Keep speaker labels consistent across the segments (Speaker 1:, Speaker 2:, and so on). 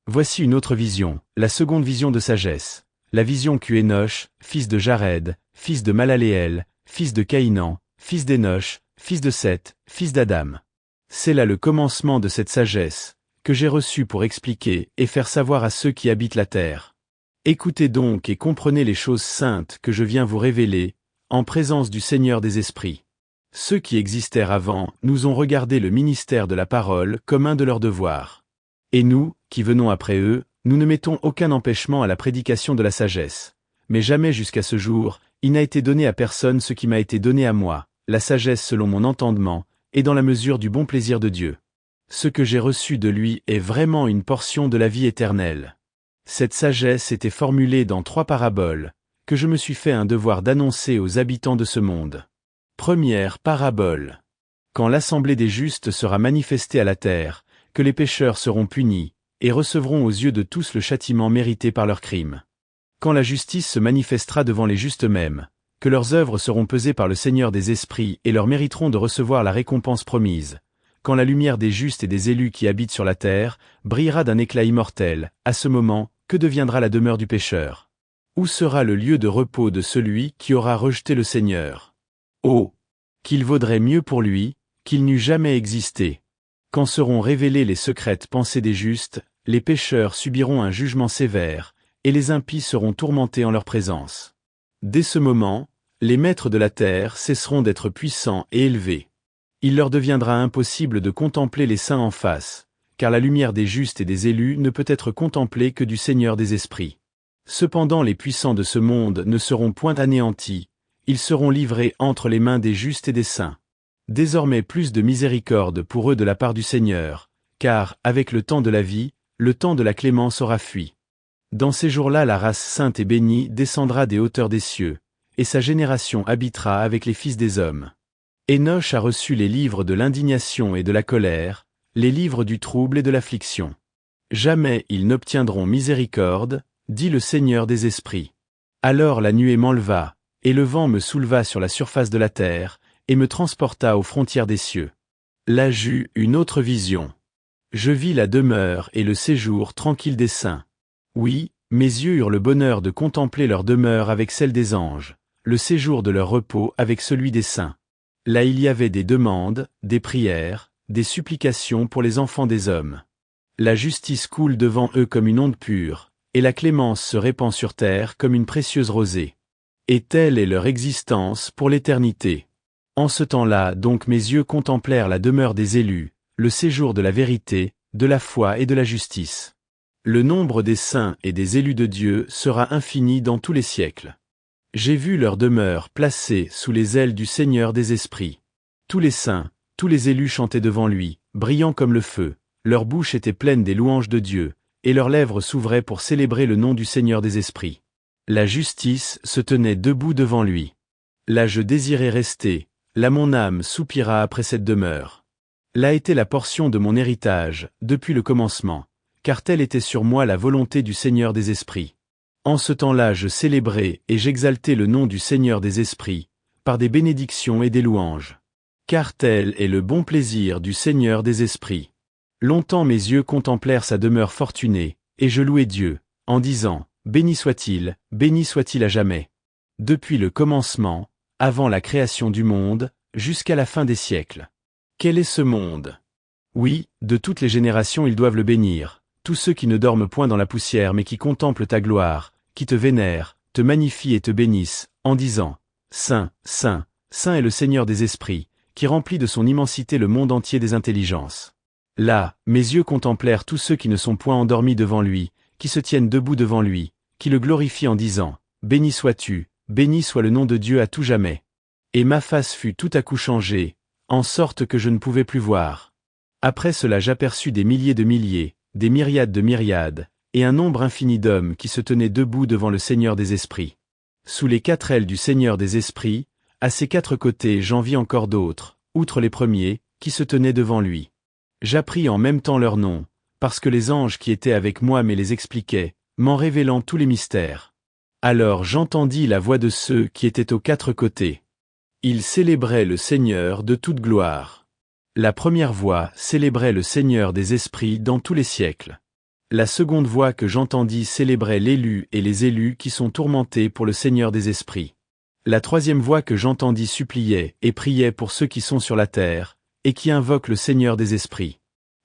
Speaker 1: Voici une autre vision, la seconde vision de sagesse. La vision qu'eut Énoch, fils de Jared, fils de Malaléel, fils de Caïnan, fils d'Énoch, fils de Seth, fils d'Adam. C'est là le commencement de cette sagesse, que j'ai reçue pour expliquer et faire savoir à ceux qui habitent la terre. Écoutez donc et comprenez les choses saintes que je viens vous révéler, en présence du Seigneur des Esprits. Ceux qui existèrent avant nous ont regardé le ministère de la parole comme un de leurs devoirs. Et nous, qui venons après eux, nous ne mettons aucun empêchement à la prédication de la sagesse. Mais jamais jusqu'à ce jour, il n'a été donné à personne ce qui m'a été donné à moi, la sagesse selon mon entendement, et dans la mesure du bon plaisir de Dieu. Ce que j'ai reçu de lui est vraiment une portion de la vie éternelle. Cette sagesse était formulée dans 3 paraboles, que je me suis fait un devoir d'annoncer aux habitants de ce monde. Première parabole. Quand l'assemblée des justes sera manifestée à la terre, que les pécheurs seront punis, et recevront aux yeux de tous le châtiment mérité par leurs crimes. Quand la justice se manifestera devant les justes mêmes, que leurs œuvres seront pesées par le Seigneur des Esprits et leur mériteront de recevoir la récompense promise. Quand la lumière des justes et des élus qui habitent sur la terre brillera d'un éclat immortel, à ce moment, que deviendra la demeure du pécheur? Où sera le lieu de repos de celui qui aura rejeté le Seigneur? Oh! Qu'il vaudrait mieux pour lui, qu'il n'eût jamais existé. Quand seront révélées les secrètes pensées des justes, les pécheurs subiront un jugement sévère, et les impies seront tourmentés en leur présence. Dès ce moment, les maîtres de la terre cesseront d'être puissants et élevés. Il leur deviendra impossible de contempler les saints en face, car la lumière des justes et des élus ne peut être contemplée que du Seigneur des Esprits. Cependant les puissants de ce monde ne seront point anéantis, ils seront livrés entre les mains des justes et des saints. Désormais plus de miséricorde pour eux de la part du Seigneur, car, avec le temps de la vie, le temps de la clémence aura fui. Dans ces jours-là la race sainte et bénie descendra des hauteurs des cieux, et sa génération habitera avec les fils des hommes. Énoch a reçu les livres de l'indignation et de la colère, les livres du trouble et de l'affliction. Jamais ils n'obtiendront miséricorde, dit le Seigneur des Esprits. Alors la nuée m'enleva, et le vent me souleva sur la surface de la terre, et me transporta aux frontières des cieux. Là j'eus une autre vision. Je vis la demeure et le séjour tranquille des saints. Oui, mes yeux eurent le bonheur de contempler leur demeure avec celle des anges, le séjour de leur repos avec celui des saints. Là il y avait des demandes, des prières, des supplications pour les enfants des hommes. La justice coule devant eux comme une onde pure, et la clémence se répand sur terre comme une précieuse rosée. Et telle est leur existence pour l'éternité. En ce temps-là donc mes yeux contemplèrent la demeure des élus, le séjour de la vérité, de la foi et de la justice. Le nombre des saints et des élus de Dieu sera infini dans tous les siècles. J'ai vu leur demeure placée sous les ailes du Seigneur des Esprits. Tous les saints, tous les élus chantaient devant lui, brillants comme le feu, leur bouche était pleine des louanges de Dieu, et leurs lèvres s'ouvraient pour célébrer le nom du Seigneur des Esprits. La justice se tenait debout devant lui. Là je désirais rester, là mon âme soupira après cette demeure. Là était la portion de mon héritage, depuis le commencement, car telle était sur moi la volonté du Seigneur des Esprits. En ce temps-là je célébrai et j'exaltai le nom du Seigneur des Esprits, par des bénédictions et des louanges. Car tel est le bon plaisir du Seigneur des Esprits. Longtemps mes yeux contemplèrent sa demeure fortunée, et je louai Dieu, en disant, béni soit-il à jamais. Depuis le commencement, avant la création du monde, jusqu'à la fin des siècles. Quel est ce monde? Oui, de toutes les générations ils doivent le bénir, tous ceux qui ne dorment point dans la poussière mais qui contemplent ta gloire, qui te vénèrent, te magnifient et te bénissent, en disant, Saint, Saint, Saint est le Seigneur des Esprits, qui remplit de son immensité le monde entier des intelligences. Là, mes yeux contemplèrent tous ceux qui ne sont point endormis devant lui, qui se tiennent debout devant lui, qui le glorifient en disant, béni sois-tu, béni soit le nom de Dieu à tout jamais. Et ma face fut tout à coup changée, en sorte que je ne pouvais plus voir. Après cela j'aperçus des milliers, des myriades de myriades, et un nombre infini d'hommes qui se tenaient debout devant le Seigneur des Esprits. Sous les 4 ailes du Seigneur des Esprits, à ses 4 côtés j'en vis encore d'autres, outre les premiers, qui se tenaient devant lui. J'appris en même temps leurs noms, parce que les anges qui étaient avec moi me les expliquaient, m'en révélant tous les mystères. Alors j'entendis la voix de ceux qui étaient aux 4 côtés. Ils célébraient le Seigneur de toute gloire. La première voix célébrait le Seigneur des Esprits dans tous les siècles. La seconde voix que j'entendis célébrait l'élu et les élus qui sont tourmentés pour le Seigneur des esprits. La troisième voix que j'entendis suppliait et priait pour ceux qui sont sur la terre, et qui invoquent le Seigneur des esprits.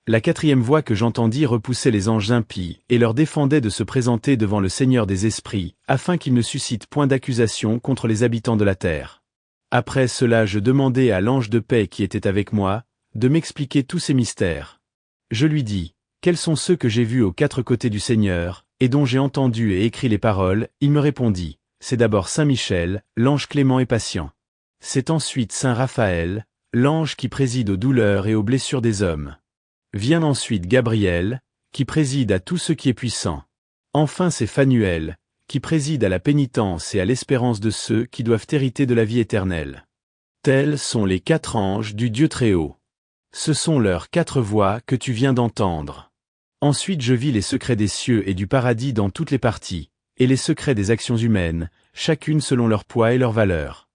Speaker 1: La quatrième voix que j'entendis repoussait les anges impies et leur défendait de se présenter devant le Seigneur des esprits, afin qu'il ne suscite point d'accusation contre les habitants de la terre. Après cela je demandai à l'ange de paix qui était avec moi, de m'expliquer tous ces mystères. Je lui dis, quels sont ceux que j'ai vus aux quatre côtés du Seigneur, et dont j'ai entendu et écrit les paroles? Il me répondit, c'est d'abord Saint Michel, l'ange clément et patient. C'est ensuite Saint Raphaël, l'ange qui préside aux douleurs et aux blessures des hommes. Vient ensuite Gabriel, qui préside à tout ce qui est puissant. Enfin c'est Phanuel, qui préside à la pénitence et à l'espérance de ceux qui doivent hériter de la vie éternelle. Tels sont les quatre anges du Dieu Très-Haut. Ce sont leurs quatre voix que tu viens d'entendre. Ensuite je vis les secrets des cieux et du paradis dans toutes les parties, et les secrets des actions humaines, chacune selon leur poids et leur valeur.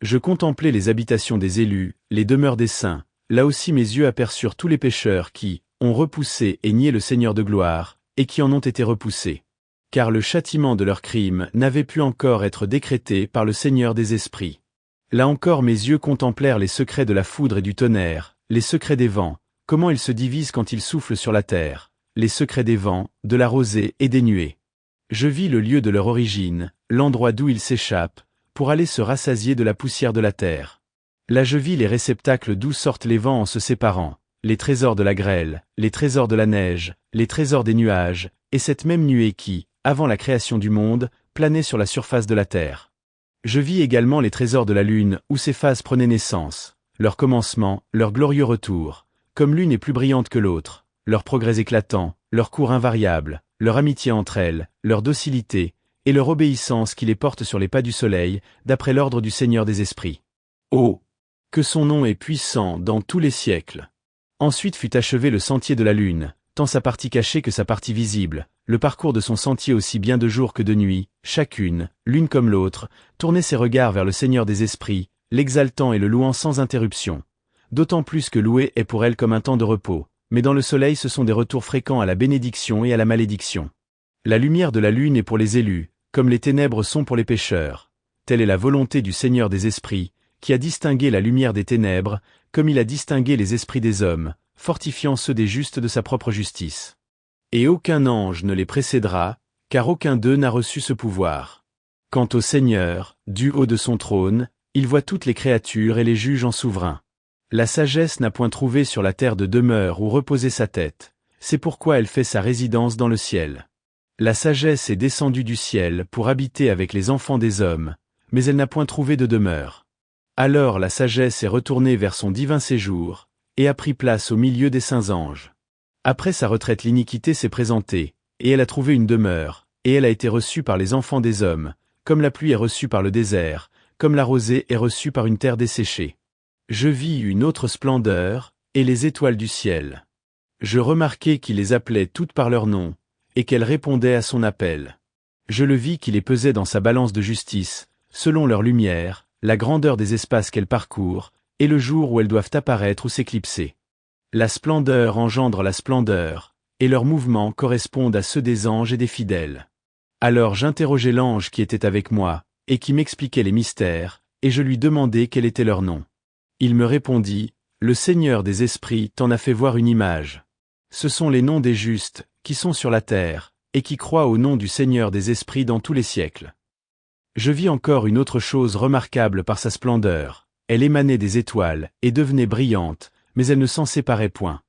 Speaker 1: Je contemplai les habitations des élus, les demeures des saints, là aussi mes yeux aperçurent tous les pécheurs qui ont repoussé et nié le Seigneur de gloire, et qui en ont été repoussés. Car le châtiment de leurs crimes n'avait pu encore être décrété par le Seigneur des esprits. Là encore mes yeux contemplèrent les secrets de la foudre et du tonnerre, les secrets des vents, comment ils se divisent quand ils soufflent sur la terre, les secrets des vents, de la rosée et des nuées. Je vis le lieu de leur origine, l'endroit d'où ils s'échappent, pour aller se rassasier de la poussière de la terre. Là je vis les réceptacles d'où sortent les vents en se séparant, les trésors de la grêle, les trésors de la neige, les trésors des nuages, et cette même nuée qui, avant la création du monde, planait sur la surface de la terre. Je vis également les trésors de la lune, où ces phases prenaient naissance, leur commencement, leur glorieux retour, comme l'une est plus brillante que l'autre, leurs progrès éclatants, leur cours invariable, leur amitié entre elles, leur docilité, et leur obéissance qui les porte sur les pas du soleil, d'après l'ordre du Seigneur des esprits. Oh! Que son nom est puissant dans tous les siècles. Ensuite fut achevé le sentier de la lune, tant sa partie cachée que sa partie visible, le parcours de son sentier aussi bien de jour que de nuit, chacune, l'une comme l'autre, tournait ses regards vers le Seigneur des esprits, l'exaltant et le louant sans interruption. D'autant plus que louer est pour elle comme un temps de repos, mais dans le soleil ce sont des retours fréquents à la bénédiction et à la malédiction. La lumière de la lune est pour les élus, comme les ténèbres sont pour les pécheurs. Telle est la volonté du Seigneur des esprits, qui a distingué la lumière des ténèbres, comme il a distingué les esprits des hommes, fortifiant ceux des justes de sa propre justice. Et aucun ange ne les précédera, car aucun d'eux n'a reçu ce pouvoir. Quant au Seigneur, du haut de son trône, il voit toutes les créatures et les juge en souverain. La sagesse n'a point trouvé sur la terre de demeure où reposer sa tête, c'est pourquoi elle fait sa résidence dans le ciel. La sagesse est descendue du ciel pour habiter avec les enfants des hommes, mais elle n'a point trouvé de demeure. Alors la sagesse est retournée vers son divin séjour, et a pris place au milieu des saints anges. Après sa retraite l'iniquité s'est présentée, et elle a trouvé une demeure, et elle a été reçue par les enfants des hommes, comme la pluie est reçue par le désert, comme la rosée est reçue par une terre desséchée. Je vis une autre splendeur, et les étoiles du ciel. Je remarquai qu'il les appelait toutes par leur nom, et qu'elles répondaient à son appel. Je le vis qui les pesait dans sa balance de justice, selon leur lumière, la grandeur des espaces qu'elles parcourent, et le jour où elles doivent apparaître ou s'éclipser. La splendeur engendre la splendeur, et leurs mouvements correspondent à ceux des anges et des fidèles. Alors j'interrogeai l'ange qui était avec moi, et qui m'expliquait les mystères, et je lui demandai quel était leur nom. Il me répondit, « Le Seigneur des esprits t'en a fait voir une image. Ce sont les noms des justes, qui sont sur la terre, et qui croient au nom du Seigneur des esprits dans tous les siècles. » Je vis encore une autre chose remarquable par sa splendeur. Elle émanait des étoiles, et devenait brillante, mais elle ne s'en séparait point.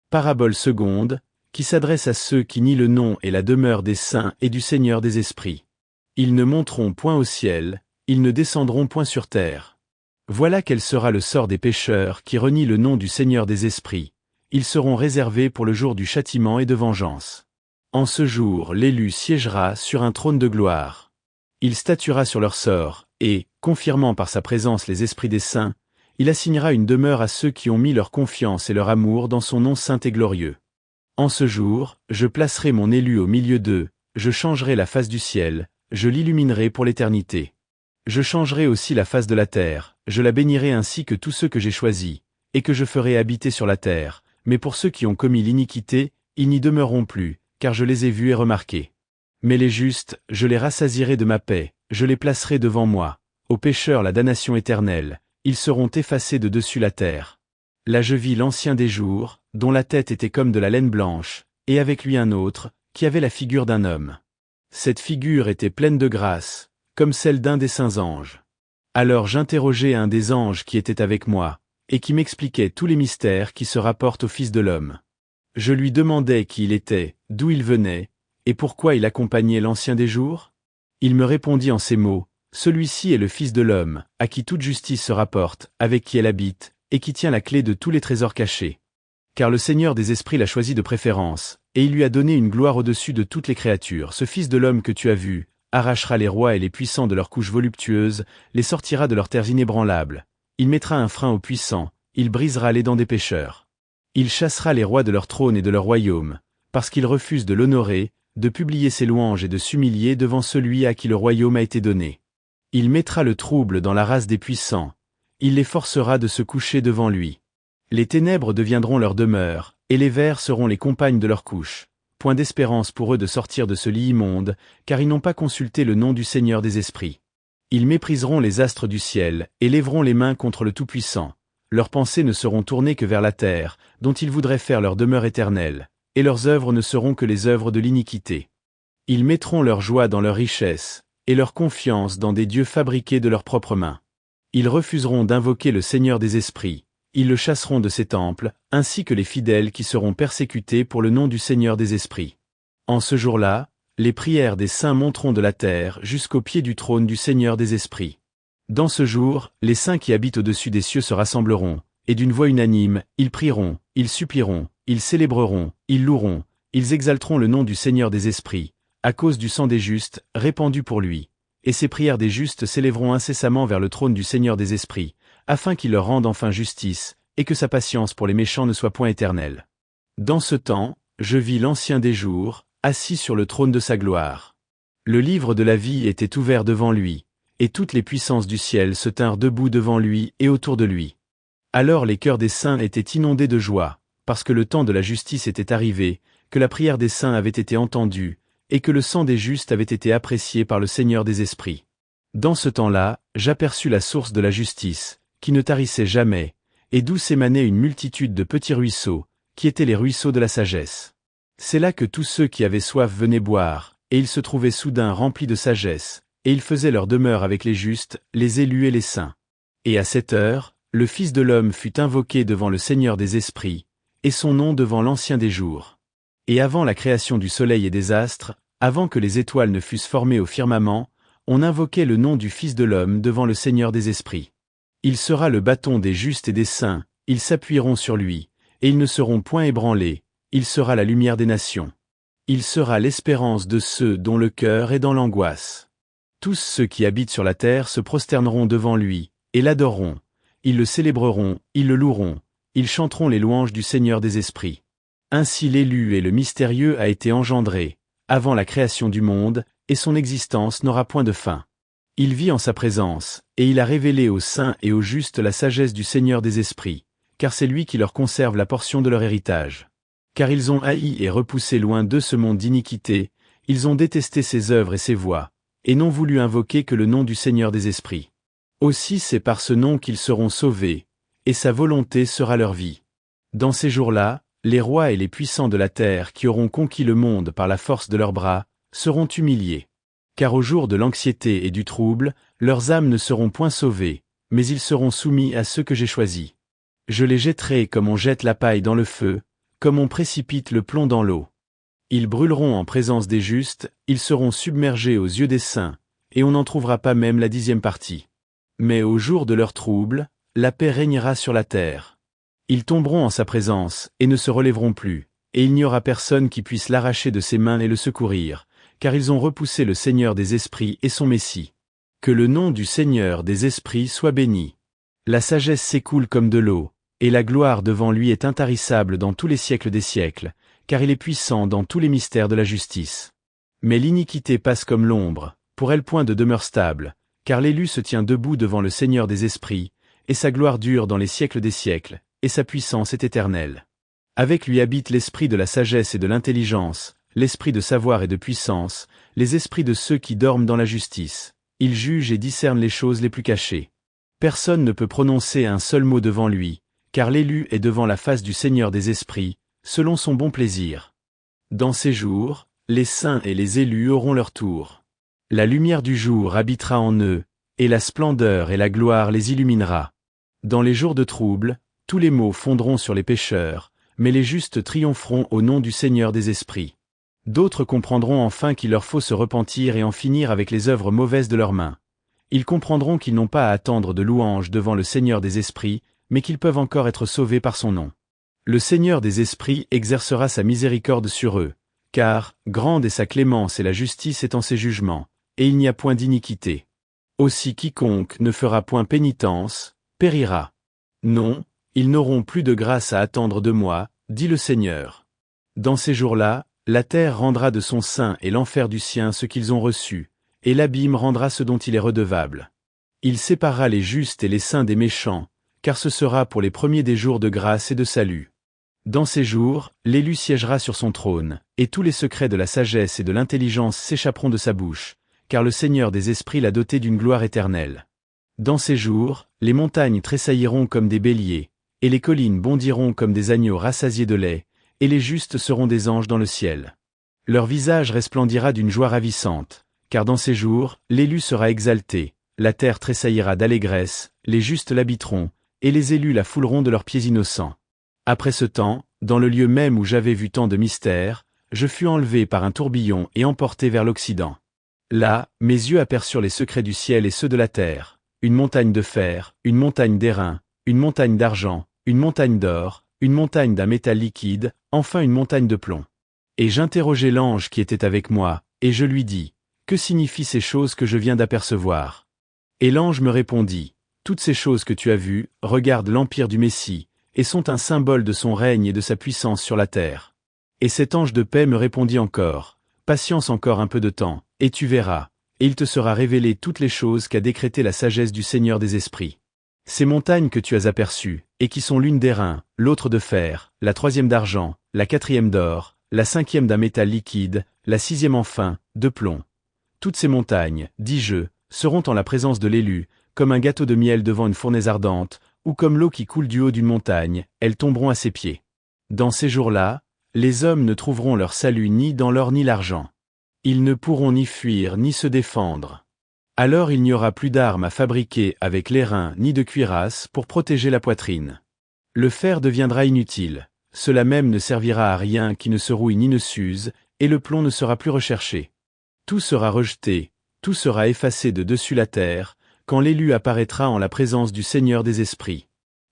Speaker 1: Parabole seconde, qui s'adresse à ceux qui nient le nom et la demeure des saints et du Seigneur des esprits. Ils ne monteront point au ciel, ils ne descendront point sur terre. Voilà quel sera le sort des pécheurs qui renient le nom du Seigneur des esprits. Ils seront réservés pour le jour du châtiment et de vengeance. En ce jour l'élu siégera sur un trône de gloire. Il statuera sur leur sort, et, confirmant par sa présence les esprits des saints, il assignera une demeure à ceux qui ont mis leur confiance et leur amour dans son nom saint et glorieux. En ce jour, je placerai mon élu au milieu d'eux, je changerai la face du ciel, je l'illuminerai pour l'éternité. Je changerai aussi la face de la terre, je la bénirai ainsi que tous ceux que j'ai choisis, et que je ferai habiter sur la terre, mais pour ceux qui ont commis l'iniquité, ils n'y demeureront plus, car je les ai vus et remarqués. Mais les justes, je les rassasierai de ma paix, je les placerai devant moi. Aux pécheurs la damnation éternelle, ils seront effacés de dessus la terre. Là je vis l'Ancien des jours, dont la tête était comme de la laine blanche, et avec lui un autre, qui avait la figure d'un homme. Cette figure était pleine de grâce, comme celle d'un des saints anges. Alors j'interrogeai un des anges qui était avec moi, et qui m'expliquait tous les mystères qui se rapportent au Fils de l'homme. Je lui demandai qui il était, d'où il venait, et pourquoi il accompagnait l'Ancien des jours. Il me répondit en ces mots, « Celui-ci est le Fils de l'homme, à qui toute justice se rapporte, avec qui elle habite, et qui tient la clé de tous les trésors cachés. Car le Seigneur des esprits l'a choisi de préférence, et il lui a donné une gloire au-dessus de toutes les créatures. Ce Fils de l'homme que tu as vu, arrachera les rois et les puissants de leurs couches voluptueuses, les sortira de leurs terres inébranlables. Il mettra un frein aux puissants, il brisera les dents des pécheurs. Il chassera les rois de leur trône et de leur royaume, parce qu'ils refusent de l'honorer, de publier ses louanges et de s'humilier devant celui à qui le royaume a été donné. Il mettra le trouble dans la race des puissants, il les forcera de se coucher devant lui. Les ténèbres deviendront leur demeure, et les vers seront les compagnes de leur couche. Point d'espérance pour eux de sortir de ce lit immonde, car ils n'ont pas consulté le nom du Seigneur des esprits. Ils mépriseront les astres du ciel, et lèveront les mains contre le Tout-Puissant. Leurs pensées ne seront tournées que vers la terre, dont ils voudraient faire leur demeure éternelle, et leurs œuvres ne seront que les œuvres de l'iniquité. Ils mettront leur joie dans leur richesse, et leur confiance dans des dieux fabriqués de leurs propres mains. Ils refuseront d'invoquer le Seigneur des esprits, ils le chasseront de ses temples, ainsi que les fidèles qui seront persécutés pour le nom du Seigneur des esprits. En ce jour-là, les prières des saints monteront de la terre jusqu'au pied du trône du Seigneur des esprits. Dans ce jour, les saints qui habitent au-dessus des cieux se rassembleront, et d'une voix unanime, ils prieront, ils supplieront, ils célébreront, ils loueront, ils exalteront le nom du Seigneur des esprits, à cause du sang des justes, répandu pour lui. Et ces prières des justes s'élèveront incessamment vers le trône du Seigneur des esprits, afin qu'il leur rende enfin justice, et que sa patience pour les méchants ne soit point éternelle. Dans ce temps, je vis l'Ancien des jours, assis sur le trône de sa gloire. Le livre de la vie était ouvert devant lui, et toutes les puissances du ciel se tinrent debout devant lui et autour de lui. Alors les cœurs des saints étaient inondés de joie, parce que le temps de la justice était arrivé, que la prière des saints avait été entendue, et que le sang des justes avait été apprécié par le Seigneur des esprits. Dans ce temps-là, j'aperçus la source de la justice, qui ne tarissait jamais, et d'où s'émanait une multitude de petits ruisseaux, qui étaient les ruisseaux de la sagesse. C'est là que tous ceux qui avaient soif venaient boire, et ils se trouvaient soudain remplis de sagesse, et ils faisaient leur demeure avec les justes, les élus et les saints. Et à cette heure, le Fils de l'homme fut invoqué devant le Seigneur des esprits, et son nom devant l'Ancien des jours. Et avant la création du soleil et des astres, avant que les étoiles ne fussent formées au firmament, on invoquait le nom du Fils de l'homme devant le Seigneur des esprits. Il sera le bâton des justes et des saints, ils s'appuieront sur lui, et ils ne seront point ébranlés, il sera la lumière des nations. Il sera l'espérance de ceux dont le cœur est dans l'angoisse. Tous ceux qui habitent sur la terre se prosterneront devant lui, et l'adoreront, ils le célébreront, ils le loueront, ils chanteront les louanges du Seigneur des esprits. Ainsi l'élu et le mystérieux a été engendré, avant la création du monde, et son existence n'aura point de fin. Il vit en sa présence, et il a révélé aux saints et aux justes la sagesse du Seigneur des esprits, car c'est lui qui leur conserve la portion de leur héritage. Car ils ont haï et repoussé loin d'eux ce monde d'iniquité, ils ont détesté ses œuvres et ses voies, et n'ont voulu invoquer que le nom du Seigneur des esprits. Aussi c'est par ce nom qu'ils seront sauvés, et sa volonté sera leur vie. Dans ces jours-là, les rois et les puissants de la terre qui auront conquis le monde par la force de leurs bras, seront humiliés. Car au jour de l'anxiété et du trouble, leurs âmes ne seront point sauvées, mais ils seront soumis à ceux que j'ai choisis. Je les jetterai comme on jette la paille dans le feu, comme on précipite le plomb dans l'eau. Ils brûleront en présence des justes, ils seront submergés aux yeux des saints, et on n'en trouvera pas même la 10e partie. Mais au jour de leur trouble, la paix régnera sur la terre. Ils tomberont en sa présence, et ne se relèveront plus, et il n'y aura personne qui puisse l'arracher de ses mains et le secourir, car ils ont repoussé le Seigneur des esprits et son Messie. Que le nom du Seigneur des esprits soit béni. La sagesse s'écoule comme de l'eau, et la gloire devant lui est intarissable dans tous les siècles des siècles, car il est puissant dans tous les mystères de la justice. Mais l'iniquité passe comme l'ombre, pour elle point de demeure stable, car l'élu se tient debout devant le Seigneur des esprits, et sa gloire dure dans les siècles des siècles, et sa puissance est éternelle. Avec lui habite l'esprit de la sagesse et de l'intelligence, l'esprit de savoir et de puissance, les esprits de ceux qui dorment dans la justice. Il juge et discerne les choses les plus cachées. Personne ne peut prononcer un seul mot devant lui, car l'élu est devant la face du Seigneur des esprits, selon son bon plaisir. Dans ces jours, les saints et les élus auront leur tour. La lumière du jour habitera en eux, et la splendeur et la gloire les illuminera. Dans les jours de trouble, tous les maux fondront sur les pécheurs, mais les justes triompheront au nom du Seigneur des esprits. D'autres comprendront enfin qu'il leur faut se repentir et en finir avec les œuvres mauvaises de leurs mains. Ils comprendront qu'ils n'ont pas à attendre de louanges devant le Seigneur des esprits, mais qu'ils peuvent encore être sauvés par son nom. Le Seigneur des esprits exercera sa miséricorde sur eux, car grande est sa clémence et la justice est en ses jugements, et il n'y a point d'iniquité. Aussi quiconque ne fera point pénitence, périra. Non, ils n'auront plus de grâce à attendre de moi, dit le Seigneur. Dans ces jours-là, la terre rendra de son sein et l'enfer du sien ce qu'ils ont reçu, et l'abîme rendra ce dont il est redevable. Il séparera les justes et les saints des méchants, car ce sera pour les premiers des jours de grâce et de salut. Dans ces jours, l'élu siégera sur son trône, et tous les secrets de la sagesse et de l'intelligence s'échapperont de sa bouche, car le Seigneur des esprits l'a doté d'une gloire éternelle. Dans ces jours, les montagnes tressailliront comme des béliers, et les collines bondiront comme des agneaux rassasiés de lait, et les justes seront des anges dans le ciel. Leur visage resplendira d'une joie ravissante, car dans ces jours, l'élu sera exalté, la terre tressaillira d'allégresse, les justes l'habiteront, et les élus la fouleront de leurs pieds innocents. Après ce temps, dans le lieu même où j'avais vu tant de mystères, je fus enlevé par un tourbillon et emporté vers l'Occident. Là, mes yeux aperçurent les secrets du ciel et ceux de la terre, une montagne de fer, une montagne d'airain, une montagne d'argent, une montagne d'or, une montagne d'un métal liquide, enfin une montagne de plomb. Et j'interrogeai l'ange qui était avec moi, et je lui dis, « Que signifient ces choses que je viens d'apercevoir ?» Et l'ange me répondit, « Toutes ces choses que tu as vues, regardent l'empire du Messie, et sont un symbole de son règne et de sa puissance sur la terre. » Et cet ange de paix me répondit encore, « Patience encore un peu de temps, et tu verras, et il te sera révélé toutes les choses qu'a décrétées la sagesse du Seigneur des esprits. Ces montagnes que tu as aperçues, et qui sont l'une d'airain, l'autre de fer, la troisième d'argent, la quatrième d'or, la cinquième d'un métal liquide, la sixième enfin, de plomb. Toutes ces montagnes, dis-je, seront en la présence de l'élu, comme un gâteau de miel devant une fournaise ardente, ou comme l'eau qui coule du haut d'une montagne, elles tomberont à ses pieds. Dans ces jours-là, les hommes ne trouveront leur salut ni dans l'or ni l'argent. Ils ne pourront ni fuir ni se défendre. Alors il n'y aura plus d'armes à fabriquer avec l'airain ni de cuirasse pour protéger la poitrine. Le fer deviendra inutile, cela même ne servira à rien qui ne se rouille ni ne s'use, et le plomb ne sera plus recherché. Tout sera rejeté, tout sera effacé de dessus la terre, quand l'élu apparaîtra en la présence du Seigneur des esprits.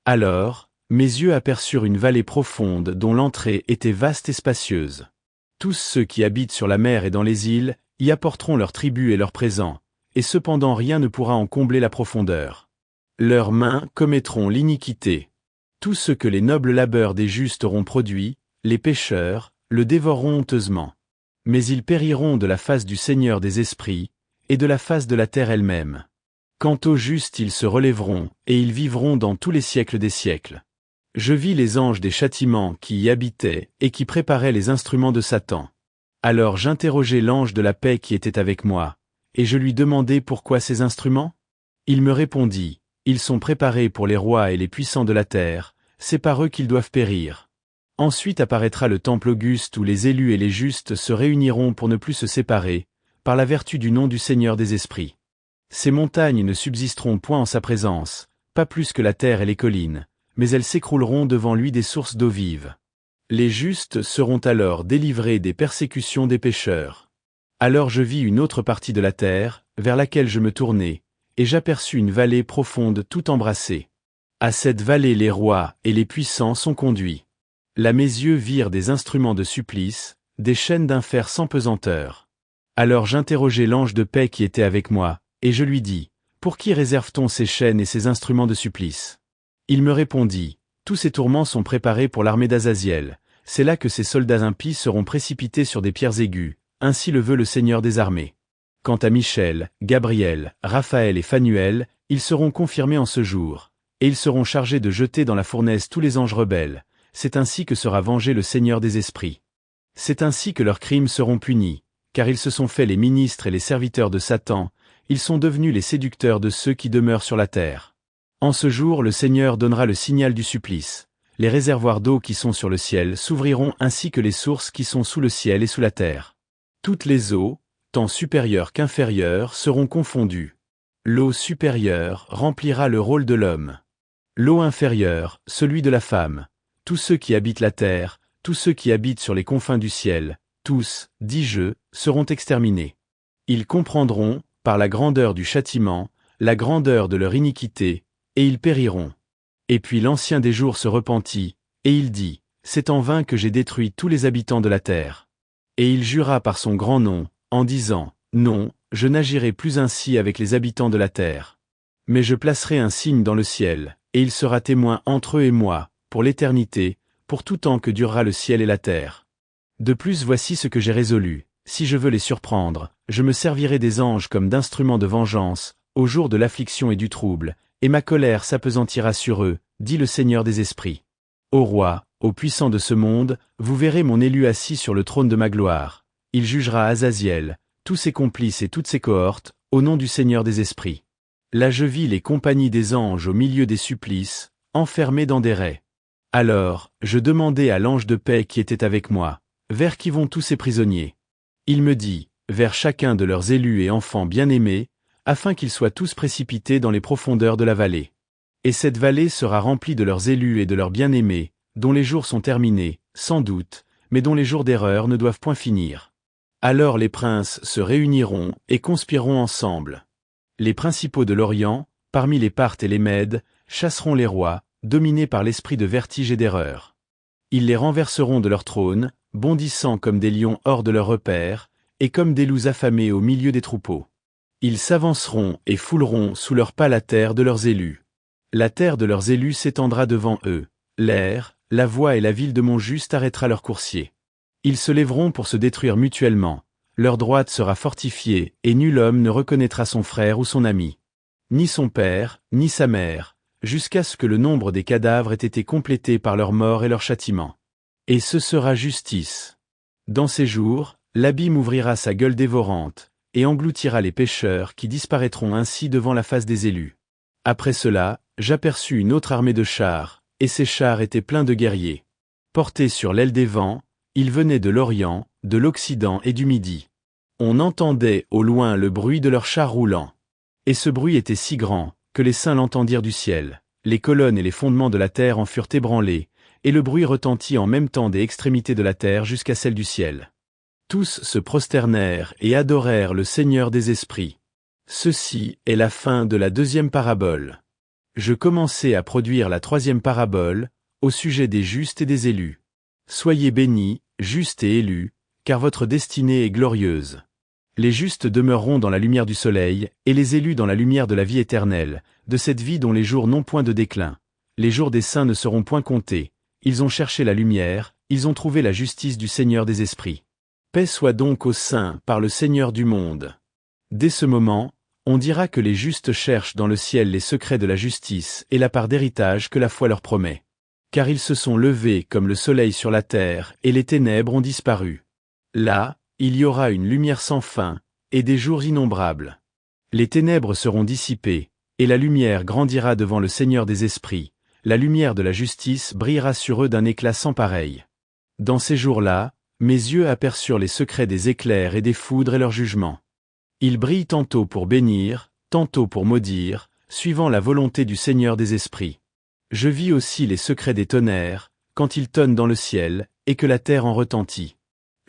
Speaker 1: Alors, mes yeux aperçurent une vallée profonde dont l'entrée était vaste et spacieuse. Tous ceux qui habitent sur la mer et dans les îles y apporteront leur tribut et leurs présents, et cependant rien ne pourra en combler la profondeur. Leurs mains commettront l'iniquité. Tout ce que les nobles labeurs des justes auront produit, les pécheurs, le dévoreront honteusement. Mais ils périront de la face du Seigneur des esprits, et de la face de la terre elle-même. Quant aux justes ils se relèveront, et ils vivront dans tous les siècles des siècles. Je vis les anges des châtiments qui y habitaient, et qui préparaient les instruments de Satan. Alors j'interrogeai l'ange de la paix qui était avec moi, et je lui demandai pourquoi ces instruments? Il me répondit, ils sont préparés pour les rois et les puissants de la terre, c'est par eux qu'ils doivent périr. Ensuite apparaîtra le temple auguste où les élus et les justes se réuniront pour ne plus se séparer, par la vertu du nom du Seigneur des esprits. Ces montagnes ne subsisteront point en sa présence, pas plus que la terre et les collines, mais elles s'écrouleront devant lui des sources d'eau vive. Les justes seront alors délivrés des persécutions des pécheurs. Alors je vis une autre partie de la terre, vers laquelle je me tournai, et j'aperçus une vallée profonde tout embrassée. À cette vallée les rois et les puissants sont conduits. Là mes yeux virent des instruments de supplice, des chaînes d'un fer sans pesanteur. Alors j'interrogeai l'ange de paix qui était avec moi, et je lui dis, « Pour qui réserve-t-on ces chaînes et ces instruments de supplice ?» Il me répondit, « Tous ces tourments sont préparés pour l'armée d'Azaziel, c'est là que ces soldats impies seront précipités sur des pierres aiguës, ainsi le veut le Seigneur des armées. Quant à Michel, Gabriel, Raphaël et Phanuel, ils seront confirmés en ce jour, et ils seront chargés de jeter dans la fournaise tous les anges rebelles, c'est ainsi que sera vengé le Seigneur des esprits. C'est ainsi que leurs crimes seront punis, car ils se sont faits les ministres et les serviteurs de Satan, ils sont devenus les séducteurs de ceux qui demeurent sur la terre. En ce jour le Seigneur donnera le signal du supplice. Les réservoirs d'eau qui sont sur le ciel s'ouvriront ainsi que les sources qui sont sous le ciel et sous la terre. Toutes les eaux, tant supérieures qu'inférieures, seront confondues. L'eau supérieure remplira le rôle de l'homme. L'eau inférieure, celui de la femme. Tous ceux qui habitent la terre, tous ceux qui habitent sur les confins du ciel, tous, dis-je, seront exterminés. Ils comprendront, par la grandeur du châtiment, la grandeur de leur iniquité, et ils périront. Et puis l'Ancien des jours se repentit, et il dit, c'est en vain que j'ai détruit tous les habitants de la terre. Et il jura par son grand nom, en disant, non, je n'agirai plus ainsi avec les habitants de la terre. Mais je placerai un signe dans le ciel, et il sera témoin entre eux et moi, pour l'éternité, pour tout temps que durera le ciel et la terre. De plus voici ce que j'ai résolu, si je veux les surprendre, je me servirai des anges comme d'instruments de vengeance, au jour de l'affliction et du trouble, et ma colère s'appesantira sur eux, dit le Seigneur des esprits. Ô roi, ô puissant de ce monde, vous verrez mon élu assis sur le trône de ma gloire. Il jugera Azaziel, tous ses complices et toutes ses cohortes, au nom du Seigneur des esprits. Là je vis les compagnies des anges au milieu des supplices, enfermés dans des raies. Alors, je demandai à l'ange de paix qui était avec moi, vers qui vont tous ces prisonniers? Il me dit, vers chacun de leurs élus et enfants bien-aimés, afin qu'ils soient tous précipités dans les profondeurs de la vallée. Et cette vallée sera remplie de leurs élus et de leurs bien-aimés, dont les jours sont terminés, sans doute, mais dont les jours d'erreur ne doivent point finir. Alors les princes se réuniront et conspireront ensemble. Les principaux de l'Orient, parmi les Parthes et les Mèdes, chasseront les rois, dominés par l'esprit de vertige et d'erreur. Ils les renverseront de leur trône, bondissant comme des lions hors de leur repère, et comme des loups affamés au milieu des troupeaux. Ils s'avanceront et fouleront sous leurs pas la terre de leurs élus. La terre de leurs élus s'étendra devant eux, l'air, la voie et la ville de mon juste arrêtera leurs coursiers. Ils se lèveront pour se détruire mutuellement, leur droite sera fortifiée, et nul homme ne reconnaîtra son frère ou son ami. Ni son père, ni sa mère, jusqu'à ce que le nombre des cadavres ait été complété par leur mort et leur châtiment. Et ce sera justice. Dans ces jours, l'abîme ouvrira sa gueule dévorante, et engloutira les pécheurs qui disparaîtront ainsi devant la face des élus. Après cela, j'aperçus une autre armée de chars, et ces chars étaient pleins de guerriers. Portés sur l'aile des vents, ils venaient de l'Orient, de l'Occident et du Midi. On entendait au loin le bruit de leurs chars roulants. Et ce bruit était si grand, que les saints l'entendirent du ciel. Les colonnes et les fondements de la terre en furent ébranlés, et le bruit retentit en même temps des extrémités de la terre jusqu'à celle du ciel. Tous se prosternèrent et adorèrent le Seigneur des esprits. Ceci est la fin de la deuxième parabole. Je commençai à produire la troisième parabole, au sujet des justes et des élus. Soyez bénis, justes et élus, car votre destinée est glorieuse. Les justes demeureront dans la lumière du soleil, et les élus dans la lumière de la vie éternelle, de cette vie dont les jours n'ont point de déclin. Les jours des saints ne seront point comptés. Ils ont cherché la lumière, ils ont trouvé la justice du Seigneur des esprits. Paix soit donc aux saints par le Seigneur du monde. Dès ce moment, on dira que les justes cherchent dans le ciel les secrets de la justice et la part d'héritage que la foi leur promet. Car ils se sont levés comme le soleil sur la terre, et les ténèbres ont disparu. Là, il y aura une lumière sans fin, et des jours innombrables. Les ténèbres seront dissipées, et la lumière grandira devant le Seigneur des esprits, la lumière de la justice brillera sur eux d'un éclat sans pareil. Dans ces jours-là, mes yeux aperçurent les secrets des éclairs et des foudres et leurs jugements. Ils brillent tantôt pour bénir, tantôt pour maudire, suivant la volonté du Seigneur des esprits. Je vis aussi les secrets des tonnerres, quand ils tonnent dans le ciel, et que la terre en retentit.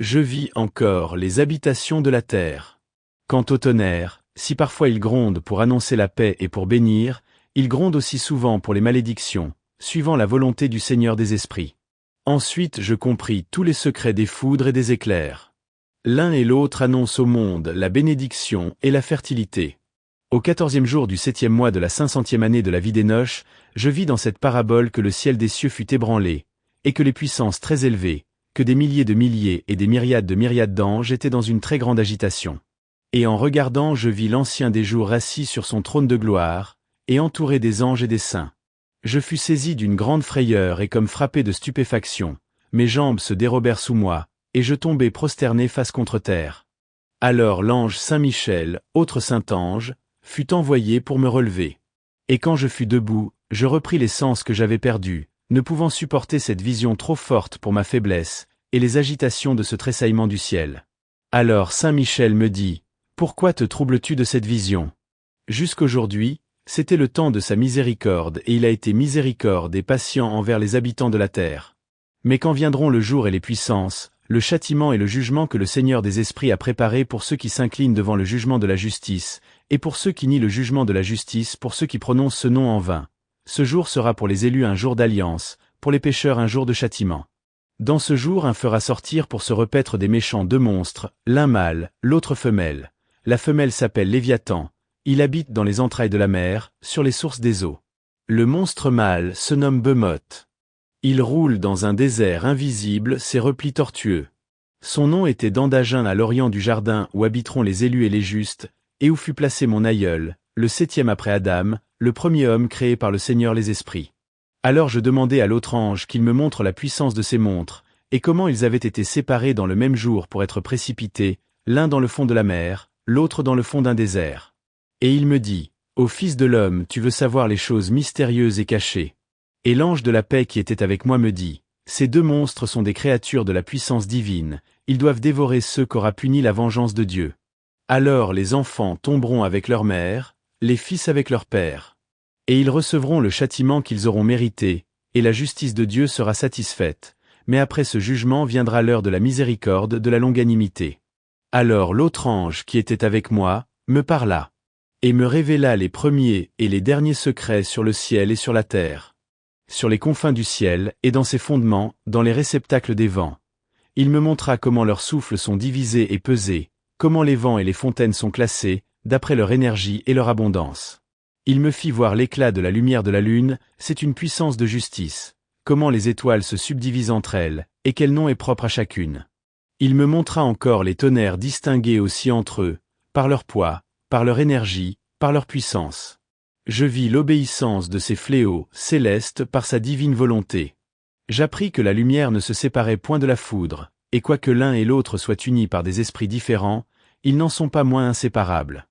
Speaker 1: Je vis encore les habitations de la terre. Quant au tonnerre, si parfois il gronde pour annoncer la paix et pour bénir, il gronde aussi souvent pour les malédictions, suivant la volonté du Seigneur des esprits. Ensuite je compris tous les secrets des foudres et des éclairs. L'un et l'autre annoncent au monde la bénédiction et la fertilité. Au 14e jour du 7e mois de la 500e année de la vie d'Hénoch, je vis dans cette parabole que le ciel des cieux fut ébranlé, et que les puissances très élevées, que des milliers de milliers et des myriades de myriades d'anges étaient dans une très grande agitation. Et en regardant je vis l'Ancien des jours assis sur son trône de gloire, et entouré des anges et des saints. Je fus saisi d'une grande frayeur et comme frappé de stupéfaction, mes jambes se dérobèrent sous moi, et je tombai prosterné face contre terre. Alors l'ange Saint-Michel, autre Saint-Ange, fut envoyé pour me relever. Et quand je fus debout, je repris les sens que j'avais perdus, ne pouvant supporter cette vision trop forte pour ma faiblesse, et les agitations de ce tressaillement du ciel. Alors Saint-Michel me dit, « Pourquoi te troubles-tu de cette vision ? Jusqu'aujourd'hui, c'était le temps de sa miséricorde et il a été miséricorde et patient envers les habitants de la terre. Mais quand viendront le jour et les puissances, le châtiment et le jugement que le Seigneur des Esprits a préparé pour ceux qui s'inclinent devant le jugement de la justice, et pour ceux qui nient le jugement de la justice pour ceux qui prononcent ce nom en vain. Ce jour sera pour les élus un jour d'alliance, pour les pécheurs un jour de châtiment. Dans ce jour un fera sortir pour se repaître des méchants deux monstres, l'un mâle, l'autre femelle. La femelle s'appelle Léviathan, il habite dans les entrailles de la mer, sur les sources des eaux. Le monstre mâle se nomme Behemoth. Il roule dans un désert invisible ses replis tortueux. Son nom était Dandajin à l'orient du jardin où habiteront les élus et les justes, et où fut placé mon aïeul, le 7e après Adam, le premier homme créé par le Seigneur les esprits. Alors je demandai à l'autre ange qu'il me montre la puissance de ces montres, et comment ils avaient été séparés dans le même jour pour être précipités, l'un dans le fond de la mer, l'autre dans le fond d'un désert. Et il me dit, « Ô fils de l'homme, tu veux savoir les choses mystérieuses et cachées. » Et l'ange de la paix qui était avec moi me dit, « Ces deux monstres sont des créatures de la puissance divine, ils doivent dévorer ceux qu'aura punis la vengeance de Dieu. Alors les enfants tomberont avec leur mère, les fils avec leur père. Et ils recevront le châtiment qu'ils auront mérité, et la justice de Dieu sera satisfaite, mais après ce jugement viendra l'heure de la miséricorde, de la longanimité. » Alors l'autre ange qui était avec moi, me parla, et me révéla les premiers et les derniers secrets sur le ciel et sur la terre. Sur les confins du ciel, et dans ses fondements, dans les réceptacles des vents. Il me montra comment leurs souffles sont divisés et pesés, comment les vents et les fontaines sont classés, d'après leur énergie et leur abondance. Il me fit voir l'éclat de la lumière de la lune, c'est une puissance de justice, comment les étoiles se subdivisent entre elles, et quel nom est propre à chacune. Il me montra encore les tonnerres distingués aussi entre eux, par leur poids, par leur énergie, par leur puissance. Je vis l'obéissance de ces fléaux célestes par sa divine volonté. J'appris que la lumière ne se séparait point de la foudre, et quoique l'un et l'autre soient unis par des esprits différents, ils n'en sont pas moins inséparables.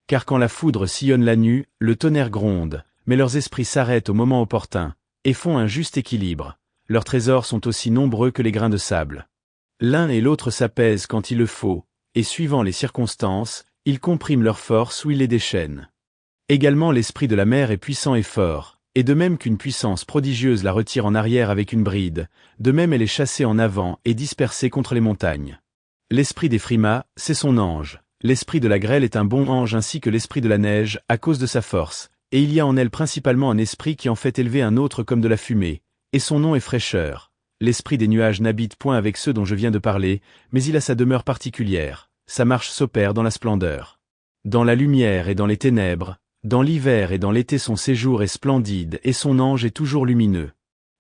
Speaker 1: Car quand la foudre sillonne la nue, le tonnerre gronde, mais leurs esprits s'arrêtent au moment opportun, et font un juste équilibre. Leurs trésors sont aussi nombreux que les grains de sable. L'un et l'autre s'apaisent quand il le faut, et suivant les circonstances, ils compriment leurs forces ou ils les déchaînent. Également l'esprit de la mer est puissant et fort, et de même qu'une puissance prodigieuse la retire en arrière avec une bride, de même elle est chassée en avant et dispersée contre les montagnes. L'esprit des frimas, c'est son ange. L'esprit de la grêle est un bon ange ainsi que l'esprit de la neige, à cause de sa force, et il y a en elle principalement un esprit qui en fait élever un autre comme de la fumée, et son nom est fraîcheur. L'esprit des nuages n'habite point avec ceux dont je viens de parler, mais il a sa demeure particulière, sa marche s'opère dans la splendeur. Dans la lumière et dans les ténèbres, dans l'hiver et dans l'été son séjour est splendide et son ange est toujours lumineux.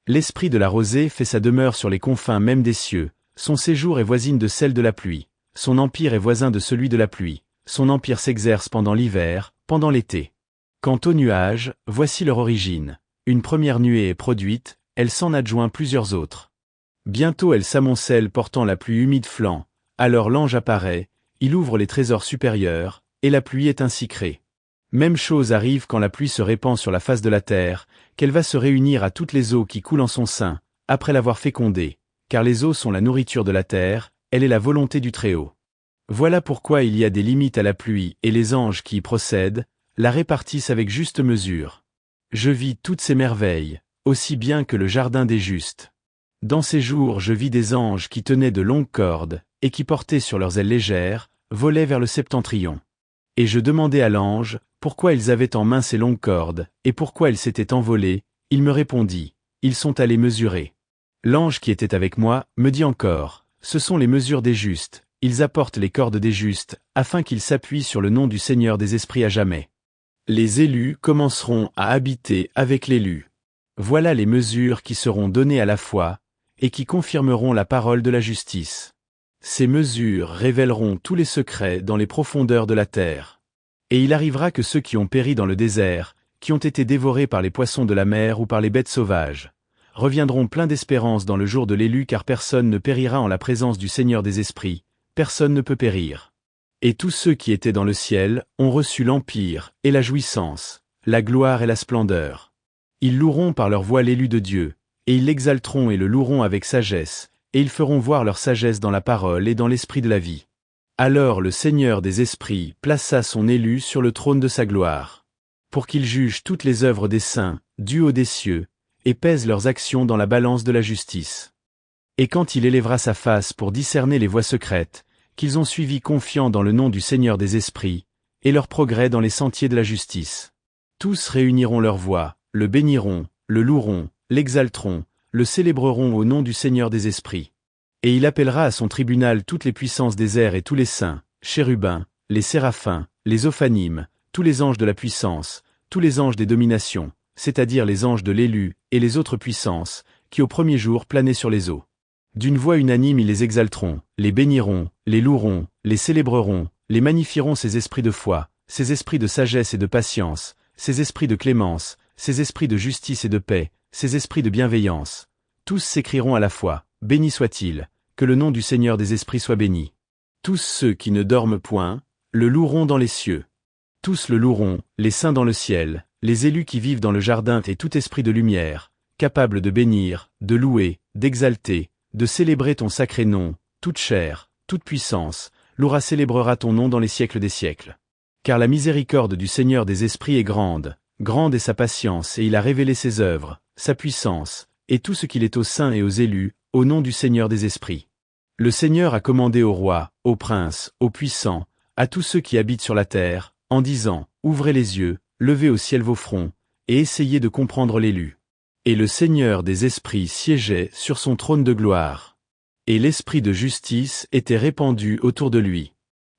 Speaker 1: L'esprit de la rosée fait sa demeure sur les confins même des cieux, son séjour est voisine de celle de la pluie, son empire est voisin de celui de la pluie, son empire s'exerce pendant l'hiver, pendant l'été. Quant aux nuages, voici leur origine. Une première nuée est produite, elle s'en adjoint plusieurs autres. Bientôt elle s'amoncelle portant la plus humide flanc, alors l'ange apparaît, il ouvre les trésors supérieurs, et la pluie est ainsi créée. Même chose arrive quand la pluie se répand sur la face de la terre, qu'elle va se réunir à toutes les eaux qui coulent en son sein, après l'avoir fécondée, car les eaux sont la nourriture de la terre, elle est la volonté du Très-Haut. Voilà pourquoi il y a des limites à la pluie et les anges qui y procèdent, la répartissent avec juste mesure. Je vis toutes ces merveilles, aussi bien que le jardin des justes. Dans ces jours je vis des anges qui tenaient de longues cordes, et qui portaient sur leurs ailes légères, volaient vers le septentrion. Et je demandai à l'ange, pourquoi ils avaient en main ces longues cordes, et pourquoi ils s'étaient envolés, il me répondit, ils sont allés mesurer. L'ange qui était avec moi, me dit encore, ce sont les mesures des justes, ils apportent les cordes des justes, afin qu'ils s'appuient sur le nom du Seigneur des esprits à jamais. Les élus commenceront à habiter avec l'élu. Voilà les mesures qui seront données à la foi, et qui confirmeront la parole de la justice. Ces mesures révéleront tous les secrets dans les profondeurs de la terre. Et il arrivera que ceux qui ont péri dans le désert, qui ont été dévorés par les poissons de la mer ou par les bêtes sauvages, reviendront pleins d'espérance dans le jour de l'élu, car personne ne périra en la présence du Seigneur des esprits, personne ne peut périr. Et tous ceux qui étaient dans le ciel ont reçu l'empire, et la jouissance, la gloire et la splendeur. Ils loueront par leur voix l'élu de Dieu, et ils l'exalteront et le loueront avec sagesse, et ils feront voir leur sagesse dans la parole et dans l'esprit de la vie. Alors le Seigneur des esprits plaça son élu sur le trône de sa gloire, pour qu'il juge toutes les œuvres des saints, du haut des cieux, et pèse leurs actions dans la balance de la justice. Et quand il élèvera sa face pour discerner les voies secrètes, qu'ils ont suivies confiants dans le nom du Seigneur des esprits, et leur progrès dans les sentiers de la justice. Tous réuniront leur voix, le béniront, le loueront, l'exalteront, le célébreront au nom du Seigneur des esprits. Et il appellera à son tribunal toutes les puissances des airs et tous les saints, chérubins, les séraphins, les ophanimes, tous les anges de la puissance, tous les anges des dominations, c'est-à-dire les anges de l'élu, et les autres puissances, qui au premier jour planaient sur les eaux. D'une voix unanime ils les exalteront, les béniront, les loueront, les célébreront, les magnifieront ces esprits de foi, ces esprits de sagesse et de patience, ces esprits de clémence, ces esprits de justice et de paix, ces esprits de bienveillance. Tous s'écrieront à la fois, béni soit-il, que le nom du Seigneur des esprits soit béni. Tous ceux qui ne dorment point, le loueront dans les cieux. Tous le loueront, les saints dans le ciel, les élus qui vivent dans le jardin et tout esprit de lumière, capable de bénir, de louer, d'exalter, de célébrer ton sacré nom, toute chair, toute puissance, louera célébrera ton nom dans les siècles des siècles. Car la miséricorde du Seigneur des esprits est grande, grande est sa patience et il a révélé ses œuvres, sa puissance, et tout ce qu'il est aux saints et aux élus, au nom du Seigneur des esprits. Le Seigneur a commandé aux rois, aux princes, aux puissants, à tous ceux qui habitent sur la terre, en disant, ouvrez les yeux, levez au ciel vos fronts, et essayez de comprendre l'élu. Et le Seigneur des esprits siégeait sur son trône de gloire. Et l'esprit de justice était répandu autour de lui.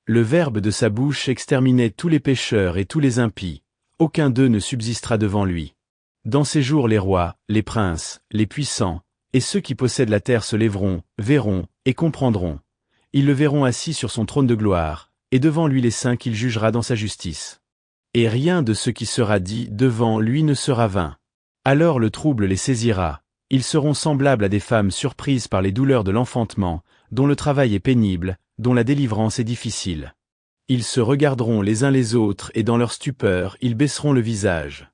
Speaker 1: Le verbe de sa bouche exterminait tous les pécheurs et tous les impies, aucun d'eux ne subsistera devant lui. Dans ces jours les rois, les princes, les puissants, et ceux qui possèdent la terre se lèveront, verront, et comprendront. Ils le verront assis sur son trône de gloire, et devant lui les saints qu'il jugera dans sa justice. Et rien de ce qui sera dit devant lui ne sera vain. Alors le trouble les saisira, ils seront semblables à des femmes surprises par les douleurs de l'enfantement, dont le travail est pénible, dont la délivrance est difficile. Ils se regarderont les uns les autres et dans leur stupeur ils baisseront le visage.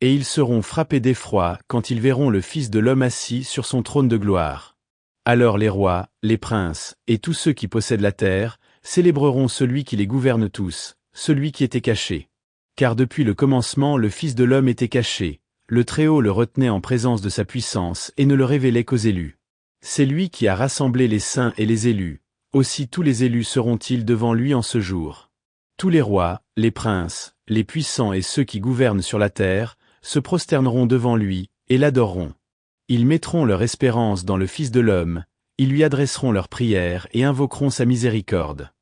Speaker 1: Et ils seront frappés d'effroi quand ils verront le Fils de l'homme assis sur son trône de gloire. Alors les rois, les princes, et tous ceux qui possèdent la terre, célébreront celui qui les gouverne tous, celui qui était caché. Car depuis le commencement le Fils de l'homme était caché, le Très-Haut le retenait en présence de sa puissance et ne le révélait qu'aux élus. C'est lui qui a rassemblé les saints et les élus, aussi tous les élus seront-ils devant lui en ce jour. Tous les rois, les princes, les puissants et ceux qui gouvernent sur la terre, se prosterneront devant lui, et l'adoreront. Ils mettront leur espérance dans le Fils de l'homme, ils lui adresseront leurs prières et invoqueront sa miséricorde.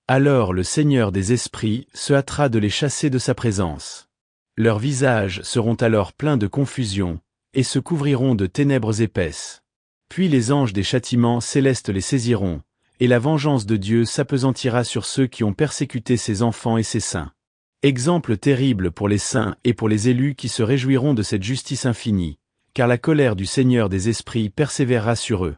Speaker 1: Alors le Seigneur des esprits se hâtera de les chasser de sa présence. Leurs visages seront alors pleins de confusion, et se couvriront de ténèbres épaisses. Puis les anges des châtiments célestes les saisiront, et la vengeance de Dieu s'apesantira sur ceux qui ont persécuté ses enfants et ses saints. Exemple terrible pour les saints et pour les élus qui se réjouiront de cette justice infinie, car la colère du Seigneur des esprits persévérera sur eux.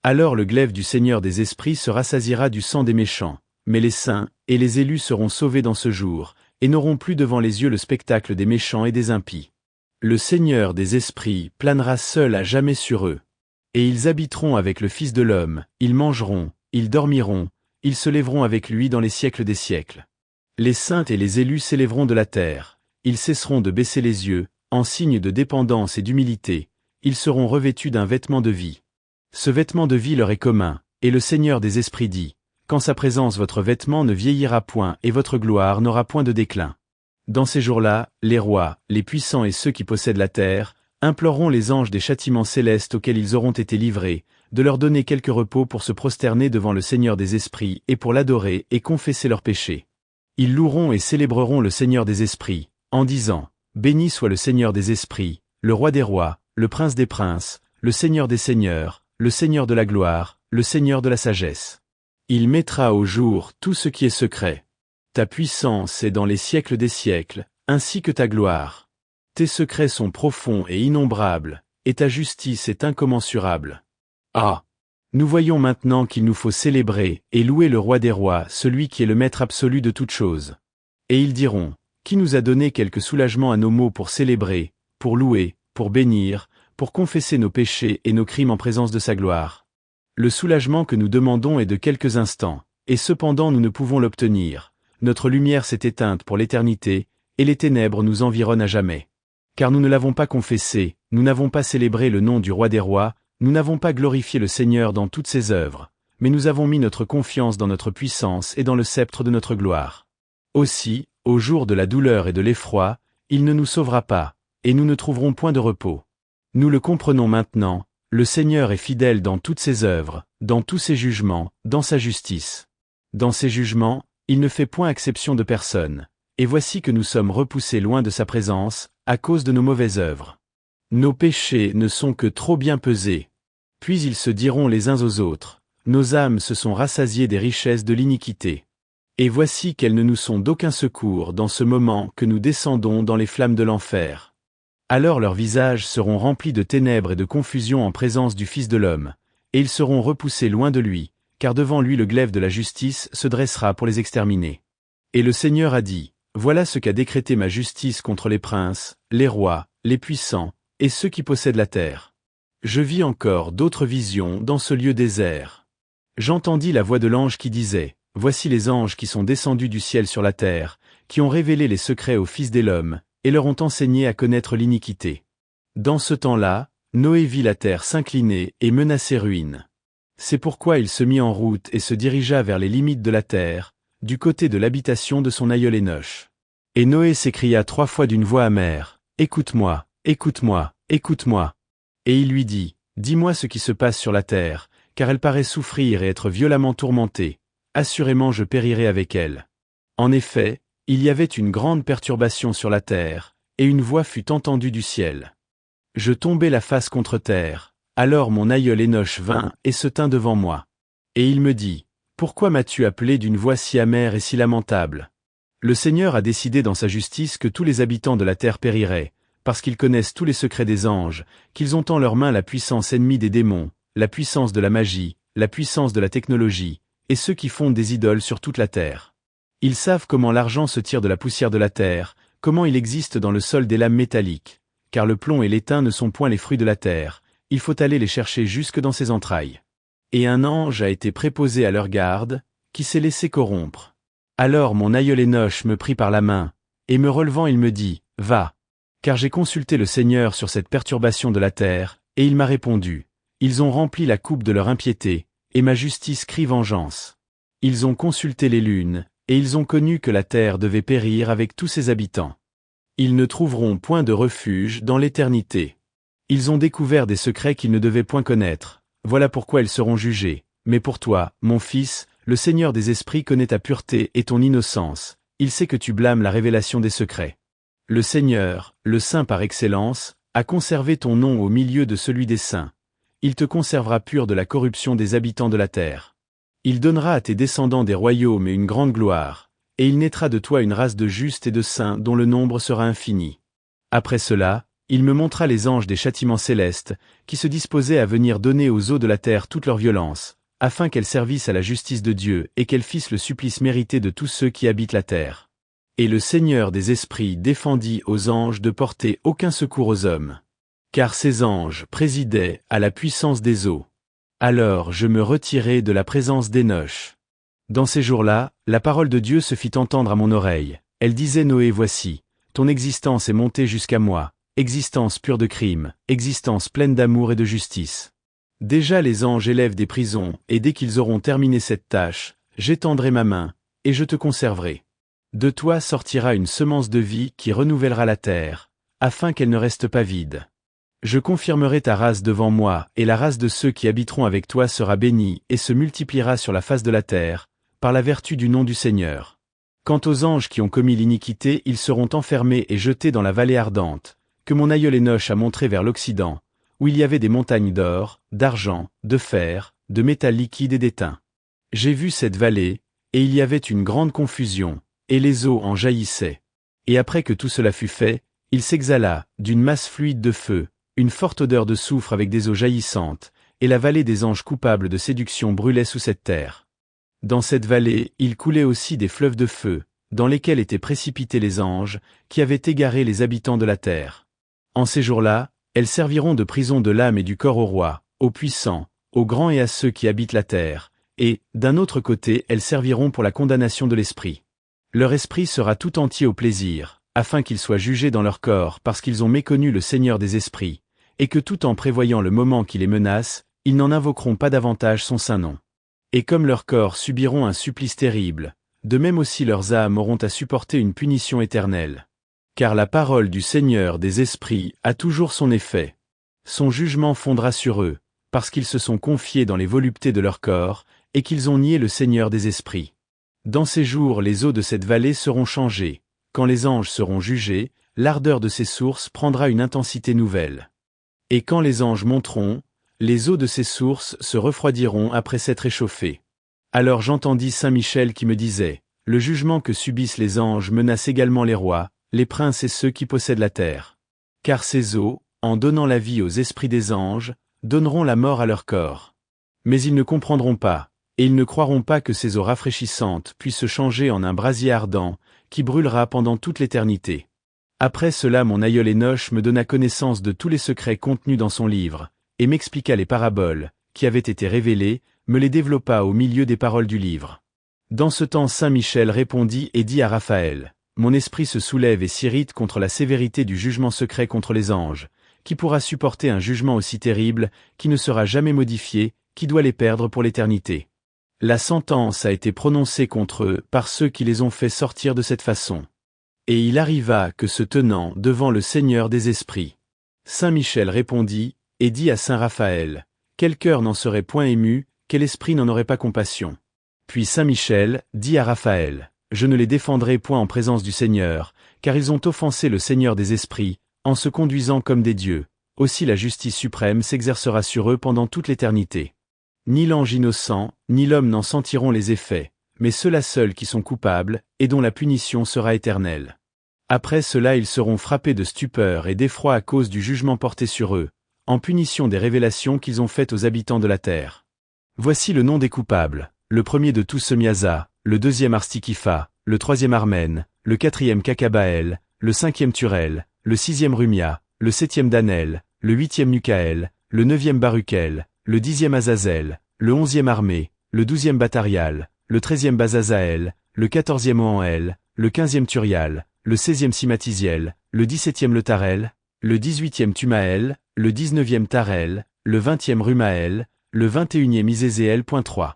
Speaker 1: Alors le glaive du Seigneur des esprits se rassasiera du sang des méchants, mais les saints et les élus seront sauvés dans ce jour, et n'auront plus devant les yeux le spectacle des méchants et des impies. Le Seigneur des esprits planera seul à jamais sur eux. Et ils habiteront avec le Fils de l'homme, ils mangeront, ils dormiront, ils se lèveront avec lui dans les siècles des siècles. Les saints et les élus s'élèveront de la terre, ils cesseront de baisser les yeux, en signe de dépendance et d'humilité, ils seront revêtus d'un vêtement de vie. Ce vêtement de vie leur est commun, et le Seigneur des esprits dit, qu'en sa présence votre vêtement ne vieillira point et votre gloire n'aura point de déclin. Dans ces jours-là, les rois, les puissants et ceux qui possèdent la terre, imploreront les anges des châtiments célestes auxquels ils auront été livrés, de leur donner quelque repos pour se prosterner devant le Seigneur des esprits et pour l'adorer et confesser leurs péchés. Ils loueront et célébreront le Seigneur des esprits, en disant, béni soit le Seigneur des esprits, le roi des rois, le prince des princes, le Seigneur des seigneurs, le Seigneur de la gloire, le Seigneur de la sagesse. Il mettra au jour tout ce qui est secret. Ta puissance est dans les siècles des siècles, ainsi que ta gloire. Tes secrets sont profonds et innombrables, et ta justice est incommensurable. Ah! Nous voyons maintenant qu'il nous faut célébrer et louer le roi des rois, celui qui est le maître absolu de toutes choses. Et ils diront, qui nous a donné quelque soulagement à nos maux pour célébrer, pour louer, pour bénir, pour confesser nos péchés et nos crimes en présence de sa gloire. Le soulagement que nous demandons est de quelques instants, et cependant nous ne pouvons l'obtenir. Notre lumière s'est éteinte pour l'éternité, et les ténèbres nous environnent à jamais. Car nous ne l'avons pas confessé, nous n'avons pas célébré le nom du roi des rois, nous n'avons pas glorifié le Seigneur dans toutes ses œuvres, mais nous avons mis notre confiance dans notre puissance et dans le sceptre de notre gloire. Aussi, au jour de la douleur et de l'effroi, il ne nous sauvera pas, et nous ne trouverons point de repos. Nous le comprenons maintenant, le Seigneur est fidèle dans toutes ses œuvres, dans tous ses jugements, dans sa justice. Dans ses jugements, il ne fait point exception de personne, et voici que nous sommes repoussés loin de sa présence, à cause de nos mauvaises œuvres. Nos péchés ne sont que trop bien pesés. Puis ils se diront les uns aux autres, nos âmes se sont rassasiées des richesses de l'iniquité. Et voici qu'elles ne nous sont d'aucun secours dans ce moment que nous descendons dans les flammes de l'enfer. Alors leurs visages seront remplis de ténèbres et de confusion en présence du Fils de l'homme, et ils seront repoussés loin de lui, car devant lui le glaive de la justice se dressera pour les exterminer. Et le Seigneur a dit, voilà ce qu'a décrété ma justice contre les princes, les rois, les puissants, et ceux qui possèdent la terre. Je vis encore d'autres visions dans ce lieu désert. J'entendis la voix de l'ange qui disait, voici les anges qui sont descendus du ciel sur la terre, qui ont révélé les secrets aux fils de l'homme, et leur ont enseigné à connaître l'iniquité. Dans ce temps-là, Noé vit la terre s'incliner et menacer ruine. C'est pourquoi il se mit en route et se dirigea vers les limites de la terre, du côté de l'habitation de son aïeul Énoch. Et Noé s'écria 3 fois d'une voix amère, « Écoute-moi, écoute-moi, écoute-moi » Et il lui dit, « Dis-moi ce qui se passe sur la terre, car elle paraît souffrir et être violemment tourmentée. Assurément je périrai avec elle. » En effet, il y avait une grande perturbation sur la terre, et une voix fut entendue du ciel. Je tombai la face contre terre, alors mon aïeul Énoch vint et se tint devant moi. Et il me dit, « Pourquoi m'as-tu appelé d'une voix si amère et si lamentable ? Le Seigneur a décidé dans sa justice que tous les habitants de la terre périraient, parce qu'ils connaissent tous les secrets des anges, qu'ils ont en leurs mains la puissance ennemie des démons, la puissance de la magie, la puissance de la technologie, et ceux qui fondent des idoles sur toute la terre. Ils savent comment l'argent se tire de la poussière de la terre, comment il existe dans le sol des lames métalliques, car le plomb et l'étain ne sont point les fruits de la terre, il faut aller les chercher jusque dans ses entrailles. Et un ange a été préposé à leur garde, qui s'est laissé corrompre. Alors mon aïeul Énoch me prit par la main, et me relevant il me dit, « Va. » Car j'ai consulté le Seigneur sur cette perturbation de la terre, et il m'a répondu, « Ils ont rempli la coupe de leur impiété, et ma justice crie vengeance. Ils ont consulté les lunes, et ils ont connu que la terre devait périr avec tous ses habitants. Ils ne trouveront point de refuge dans l'éternité. Ils ont découvert des secrets qu'ils ne devaient point connaître, voilà pourquoi ils seront jugés. Mais pour toi, mon fils, le Seigneur des esprits connaît ta pureté et ton innocence, il sait que tu blâmes la révélation des secrets. Le Seigneur, le Saint par excellence, a conservé ton nom au milieu de celui des saints. Il te conservera pur de la corruption des habitants de la terre. Il donnera à tes descendants des royaumes et une grande gloire, et il naîtra de toi une race de justes et de saints dont le nombre sera infini. Après cela, il me montra les anges des châtiments célestes, qui se disposaient à venir donner aux eaux de la terre toute leur violence, afin qu'elles servissent à la justice de Dieu et qu'elles fissent le supplice mérité de tous ceux qui habitent la terre. Et le Seigneur des esprits défendit aux anges de porter aucun secours aux hommes. Car ces anges présidaient à la puissance des eaux. Alors je me retirai de la présence d'Énoch. Dans ces jours-là, la parole de Dieu se fit entendre à mon oreille. Elle disait Noé, voici, ton existence est montée jusqu'à moi, existence pure de crime, existence pleine d'amour et de justice. Déjà les anges élèvent des prisons, et dès qu'ils auront terminé cette tâche, j'étendrai ma main, et je te conserverai. De toi sortira une semence de vie qui renouvellera la terre, afin qu'elle ne reste pas vide. Je confirmerai ta race devant moi, et la race de ceux qui habiteront avec toi sera bénie et se multipliera sur la face de la terre, par la vertu du nom du Seigneur. Quant aux anges qui ont commis l'iniquité, ils seront enfermés et jetés dans la vallée ardente, que mon aïeul Énoch a montrée vers l'Occident, où il y avait des montagnes d'or, d'argent, de fer, de métal liquide et d'étain. J'ai vu cette vallée, et il y avait une grande confusion, et les eaux en jaillissaient. Et après que tout cela fut fait, il s'exhala, d'une masse fluide de feu, Une forte odeur de soufre avec des eaux jaillissantes, et la vallée des anges coupables de séduction brûlait sous cette terre. Dans cette vallée, il coulait aussi des fleuves de feu, dans lesquels étaient précipités les anges, qui avaient égaré les habitants de la terre. En ces jours-là, elles serviront de prison de l'âme et du corps au roi, aux puissants, aux grands et à ceux qui habitent la terre, et, d'un autre côté, elles serviront pour la condamnation de l'esprit. Leur esprit sera tout entier au plaisir, afin qu'ils soient jugés dans leur corps parce qu'ils ont méconnu le Seigneur des esprits, et que tout en prévoyant le moment qui les menace, ils n'en invoqueront pas davantage son saint nom. Et comme leurs corps subiront un supplice terrible, de même aussi leurs âmes auront à supporter une punition éternelle. Car la parole du Seigneur des esprits a toujours son effet. Son jugement fondera sur eux, parce qu'ils se sont confiés dans les voluptés de leur corps, et qu'ils ont nié le Seigneur des esprits. Dans ces jours les eaux de cette vallée seront changées, quand les anges seront jugés, l'ardeur de ces sources prendra une intensité nouvelle. Et quand les anges monteront, les eaux de ces sources se refroidiront après s'être échauffées. Alors j'entendis Saint Michel qui me disait, « Le jugement que subissent les anges menace également les rois, les princes et ceux qui possèdent la terre. Car ces eaux, en donnant la vie aux esprits des anges, donneront la mort à leur corps. Mais ils ne comprendront pas, et ils ne croiront pas que ces eaux rafraîchissantes puissent se changer en un brasier ardent, qui brûlera pendant toute l'éternité. » Après cela mon aïeul Énoch me donna connaissance de tous les secrets contenus dans son livre, et m'expliqua les paraboles, qui avaient été révélées, me les développa au milieu des paroles du livre. Dans ce temps Saint Michel répondit et dit à Raphaël, « Mon esprit se soulève et s'irrite contre la sévérité du jugement secret contre les anges, qui pourra supporter un jugement aussi terrible, qui ne sera jamais modifié, qui doit les perdre pour l'éternité. La sentence a été prononcée contre eux par ceux qui les ont fait sortir de cette façon. Et il arriva que se tenant devant le Seigneur des esprits, Saint Michel répondit, et dit à Saint Raphaël, « Quel cœur n'en serait point ému, quel esprit n'en aurait pas compassion ?» Puis Saint Michel dit à Raphaël, « Je ne les défendrai point en présence du Seigneur, car ils ont offensé le Seigneur des esprits, en se conduisant comme des dieux, aussi la justice suprême s'exercera sur eux pendant toute l'éternité. Ni l'ange innocent, ni l'homme n'en sentiront les effets, mais ceux-là seuls qui sont coupables, et dont la punition sera éternelle. Après cela ils seront frappés de stupeur et d'effroi à cause du jugement porté sur eux, en punition des révélations qu'ils ont faites aux habitants de la terre. Voici le nom des coupables, le premier de tous Semiasa, le deuxième Arstikipha, le troisième Armène, le quatrième Kakabaël, le cinquième Turel, le sixième Rumia, le septième Danel, le huitième Nukaël, le neuvième Barukel, le dixième Azazel, le onzième Armé, le douzième Batarial, le treizième Bazazaël, le quatorzième Oanel, le quinzième Turial, le seizième Simatisiel, le dix-septième Letarel, le dix-huitième Tumaël, le dix-neuvième Tarel, le vingtième Rumaël, le 21e Isézéel.3.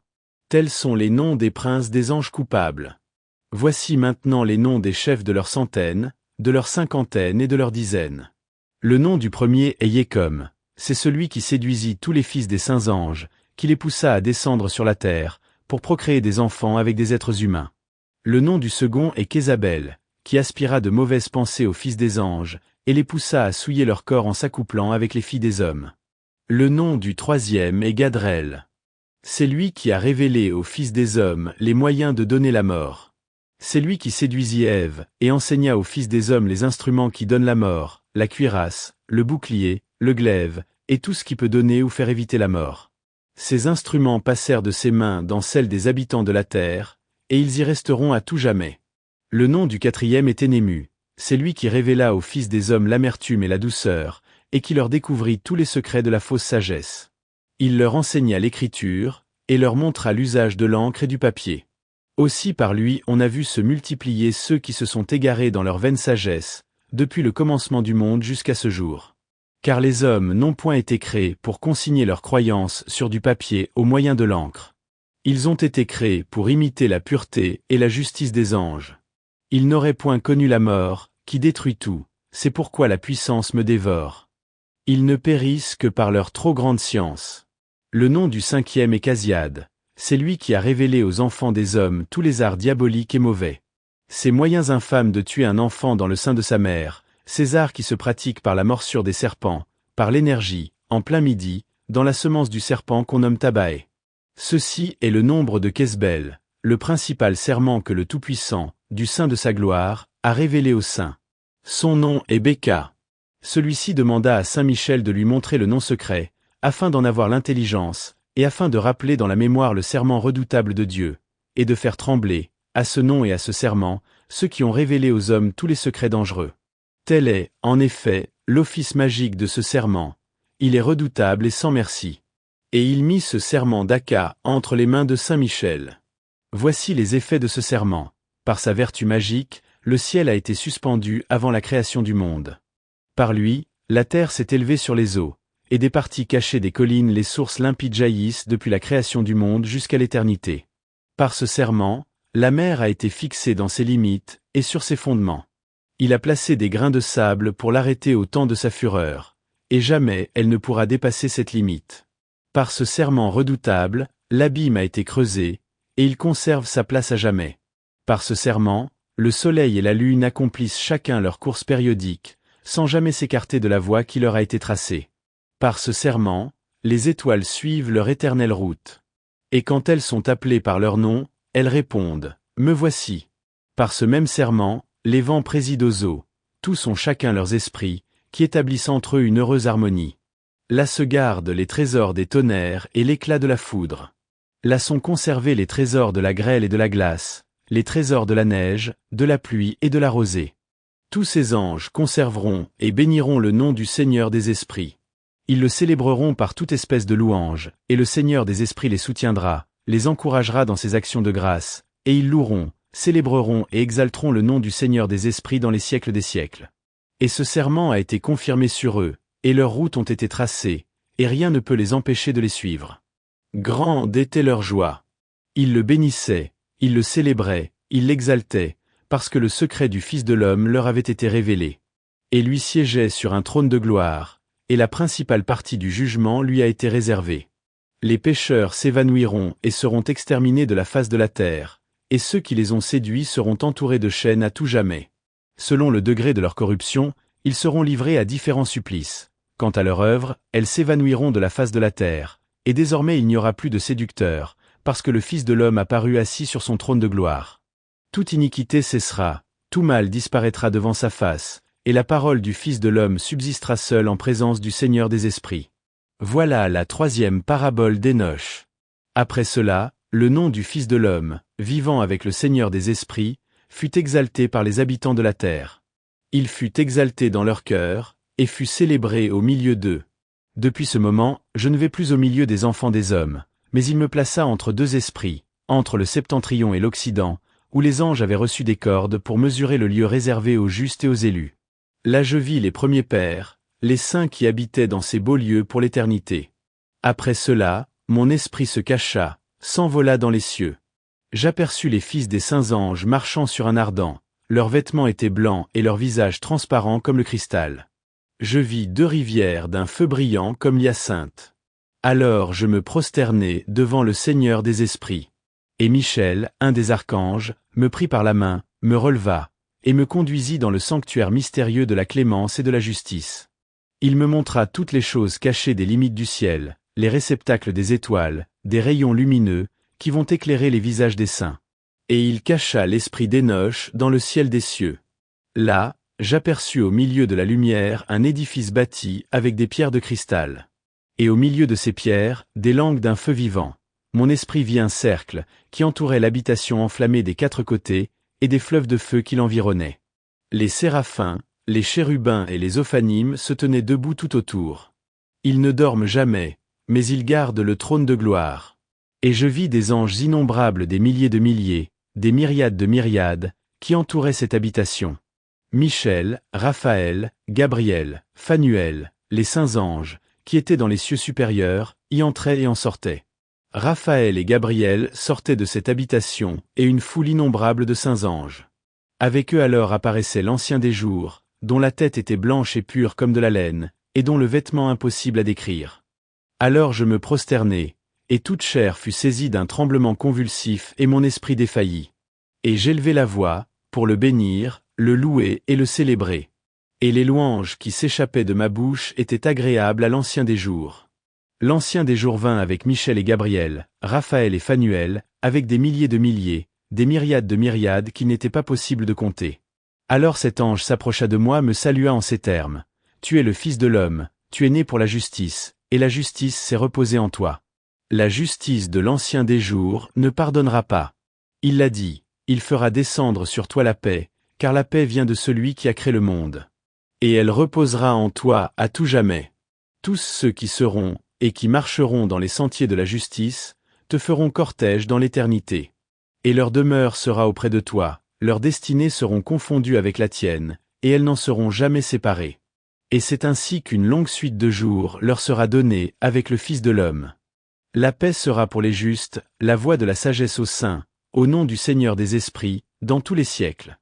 Speaker 1: Tels sont les noms des princes des anges coupables. Voici maintenant les noms des chefs de leurs centaines, de leurs cinquantaines et de leurs dizaines. Le nom du premier est Yécom, c'est celui qui séduisit tous les fils des saints anges, qui les poussa à descendre sur la terre, pour procréer des enfants avec des êtres humains. Le nom du second est Kézabel, qui aspira de mauvaises pensées aux fils des anges, et les poussa à souiller leur corps en s'accouplant avec les filles des hommes. Le nom du troisième est Gadrel. C'est lui qui a révélé aux fils des hommes les moyens de donner la mort. C'est lui qui séduisit Ève, et enseigna aux fils des hommes les instruments qui donnent la mort, la cuirasse, le bouclier, le glaive, et tout ce qui peut donner ou faire éviter la mort. Ces instruments passèrent de ses mains dans celles des habitants de la terre, et ils y resteront à tout jamais. Le nom du quatrième est Énému, c'est lui qui révéla aux fils des hommes l'amertume et la douceur, et qui leur découvrit tous les secrets de la fausse sagesse. Il leur enseigna l'écriture, et leur montra l'usage de l'encre et du papier. Aussi par lui on a vu se multiplier ceux qui se sont égarés dans leur vaine sagesse, depuis le commencement du monde jusqu'à ce jour. Car les hommes n'ont point été créés pour consigner leurs croyances sur du papier au moyen de l'encre. Ils ont été créés pour imiter la pureté et la justice des anges. Ils n'auraient point connu la mort, qui détruit tout, c'est pourquoi la puissance me dévore. Ils ne périssent que par leur trop grande science. Le nom du cinquième est Casiade, c'est lui qui a révélé aux enfants des hommes tous les arts diaboliques et mauvais. Ces moyens infâmes de tuer un enfant dans le sein de sa mère, ces arts qui se pratiquent par la morsure des serpents, par l'énergie, en plein midi, dans la semence du serpent qu'on nomme Tabaé. Ceci est le nombre de Kesbel, le principal serment que le Tout-Puissant, du sein de sa gloire, a révélé aux saints. Son nom est Béka. Celui-ci demanda à saint Michel de lui montrer le nom secret, afin d'en avoir l'intelligence, et afin de rappeler dans la mémoire le serment redoutable de Dieu, et de faire trembler, à ce nom et à ce serment, ceux qui ont révélé aux hommes tous les secrets dangereux. Tel est, en effet, l'office magique de ce serment. Il est redoutable et sans merci. Et il mit ce serment d'Aka entre les mains de saint Michel. Voici les effets de ce serment. Par sa vertu magique, le ciel a été suspendu avant la création du monde. Par lui, la terre s'est élevée sur les eaux, et des parties cachées des collines les sources limpides jaillissent depuis la création du monde jusqu'à l'éternité. Par ce serment, la mer a été fixée dans ses limites et sur ses fondements. Il a placé des grains de sable pour l'arrêter au temps de sa fureur, et jamais elle ne pourra dépasser cette limite. Par ce serment redoutable, l'abîme a été creusé, et il conserve sa place à jamais. Par ce serment, le soleil et la lune accomplissent chacun leur course périodique, sans jamais s'écarter de la voie qui leur a été tracée. Par ce serment, les étoiles suivent leur éternelle route. Et quand elles sont appelées par leur nom, elles répondent « Me voici ». Par ce même serment, les vents président aux eaux, tous ont chacun leurs esprits, qui établissent entre eux une heureuse harmonie. Là se gardent les trésors des tonnerres et l'éclat de la foudre. Là sont conservés les trésors de la grêle et de la glace, les trésors de la neige, de la pluie et de la rosée. Tous ces anges conserveront et béniront le nom du Seigneur des esprits. Ils le célébreront par toute espèce de louange, et le Seigneur des esprits les soutiendra, les encouragera dans ses actions de grâce, et ils loueront, célébreront et exalteront le nom du Seigneur des esprits dans les siècles des siècles. Et ce serment a été confirmé sur eux, et leurs routes ont été tracées, et rien ne peut les empêcher de les suivre. Grande était leur joie. Ils le bénissaient, ils le célébraient, ils l'exaltaient, parce que le secret du Fils de l'homme leur avait été révélé. Et lui siégeait sur un trône de gloire, et la principale partie du jugement lui a été réservée. Les pécheurs s'évanouiront et seront exterminés de la face de la terre, et ceux qui les ont séduits seront entourés de chaînes à tout jamais. Selon le degré de leur corruption, ils seront livrés à différents supplices. Quant à leur œuvre, elles s'évanouiront de la face de la terre, et désormais il n'y aura plus de séducteurs, parce que le Fils de l'homme apparut assis sur son trône de gloire. Toute iniquité cessera, tout mal disparaîtra devant sa face, et la parole du Fils de l'homme subsistera seule en présence du Seigneur des esprits. Voilà la troisième parabole d'Hénoch. Après cela, le nom du Fils de l'homme, vivant avec le Seigneur des esprits, fut exalté par les habitants de la terre. Il fut exalté dans leur cœur, et fut célébré au milieu d'eux. Depuis ce moment, je ne vais plus au milieu des enfants des hommes, mais il me plaça entre deux esprits, entre le septentrion et l'occident, où les anges avaient reçu des cordes pour mesurer le lieu réservé aux justes et aux élus. Là je vis les premiers pères, les saints qui habitaient dans ces beaux lieux pour l'éternité. Après cela, mon esprit se cacha, s'envola dans les cieux. J'aperçus les fils des saints anges marchant sur un ardent, leurs vêtements étaient blancs et leurs visages transparents comme le cristal. Je vis deux rivières d'un feu brillant comme l'hyacinthe. Alors je me prosternai devant le Seigneur des esprits. Et Michel, un des archanges, me prit par la main, me releva, et me conduisit dans le sanctuaire mystérieux de la clémence et de la justice. Il me montra toutes les choses cachées des limites du ciel, les réceptacles des étoiles, des rayons lumineux, qui vont éclairer les visages des saints. Et il cacha l'esprit d'Hénoch dans le ciel des cieux. Là, j'aperçus au milieu de la lumière un édifice bâti avec des pierres de cristal. Et au milieu de ces pierres, des langues d'un feu vivant. Mon esprit vit un cercle, qui entourait l'habitation enflammée des quatre côtés, et des fleuves de feu qui l'environnaient. Les séraphins, les chérubins et les ophanimes se tenaient debout tout autour. Ils ne dorment jamais, mais ils gardent le trône de gloire. Et je vis des anges innombrables des milliers, des myriades de myriades, qui entouraient cette habitation. Michel, Raphaël, Gabriel, Phanuel, les saints anges, qui étaient dans les cieux supérieurs, y entraient et en sortaient. Raphaël et Gabriel sortaient de cette habitation, et une foule innombrable de saints anges. Avec eux alors apparaissait l'Ancien des jours, dont la tête était blanche et pure comme de la laine, et dont le vêtement impossible à décrire. Alors je me prosternai, et toute chair fut saisie d'un tremblement convulsif et mon esprit défaillit. Et j'élevai la voix, pour le bénir, le louer et le célébrer. Et les louanges qui s'échappaient de ma bouche étaient agréables à l'Ancien des jours. L'Ancien des jours vint avec Michel et Gabriel, Raphaël et Phanuel, avec des milliers, des myriades de myriades qu'il n'était pas possible de compter. Alors cet ange s'approcha de moi me salua en ces termes. Tu es le Fils de l'homme, tu es né pour la justice, et la justice s'est reposée en toi. La justice de l'Ancien des jours ne pardonnera pas. Il l'a dit, il fera descendre sur toi la paix, car la paix vient de celui qui a créé le monde. Et elle reposera en toi à tout jamais. Tous ceux qui seront, et qui marcheront dans les sentiers de la justice, te feront cortège dans l'éternité. Et leur demeure sera auprès de toi, leurs destinées seront confondues avec la tienne, et elles n'en seront jamais séparées. Et c'est ainsi qu'une longue suite de jours leur sera donnée avec le Fils de l'homme. La paix sera pour les justes, la voie de la sagesse aux saints, au nom du Seigneur des esprits, dans tous les siècles.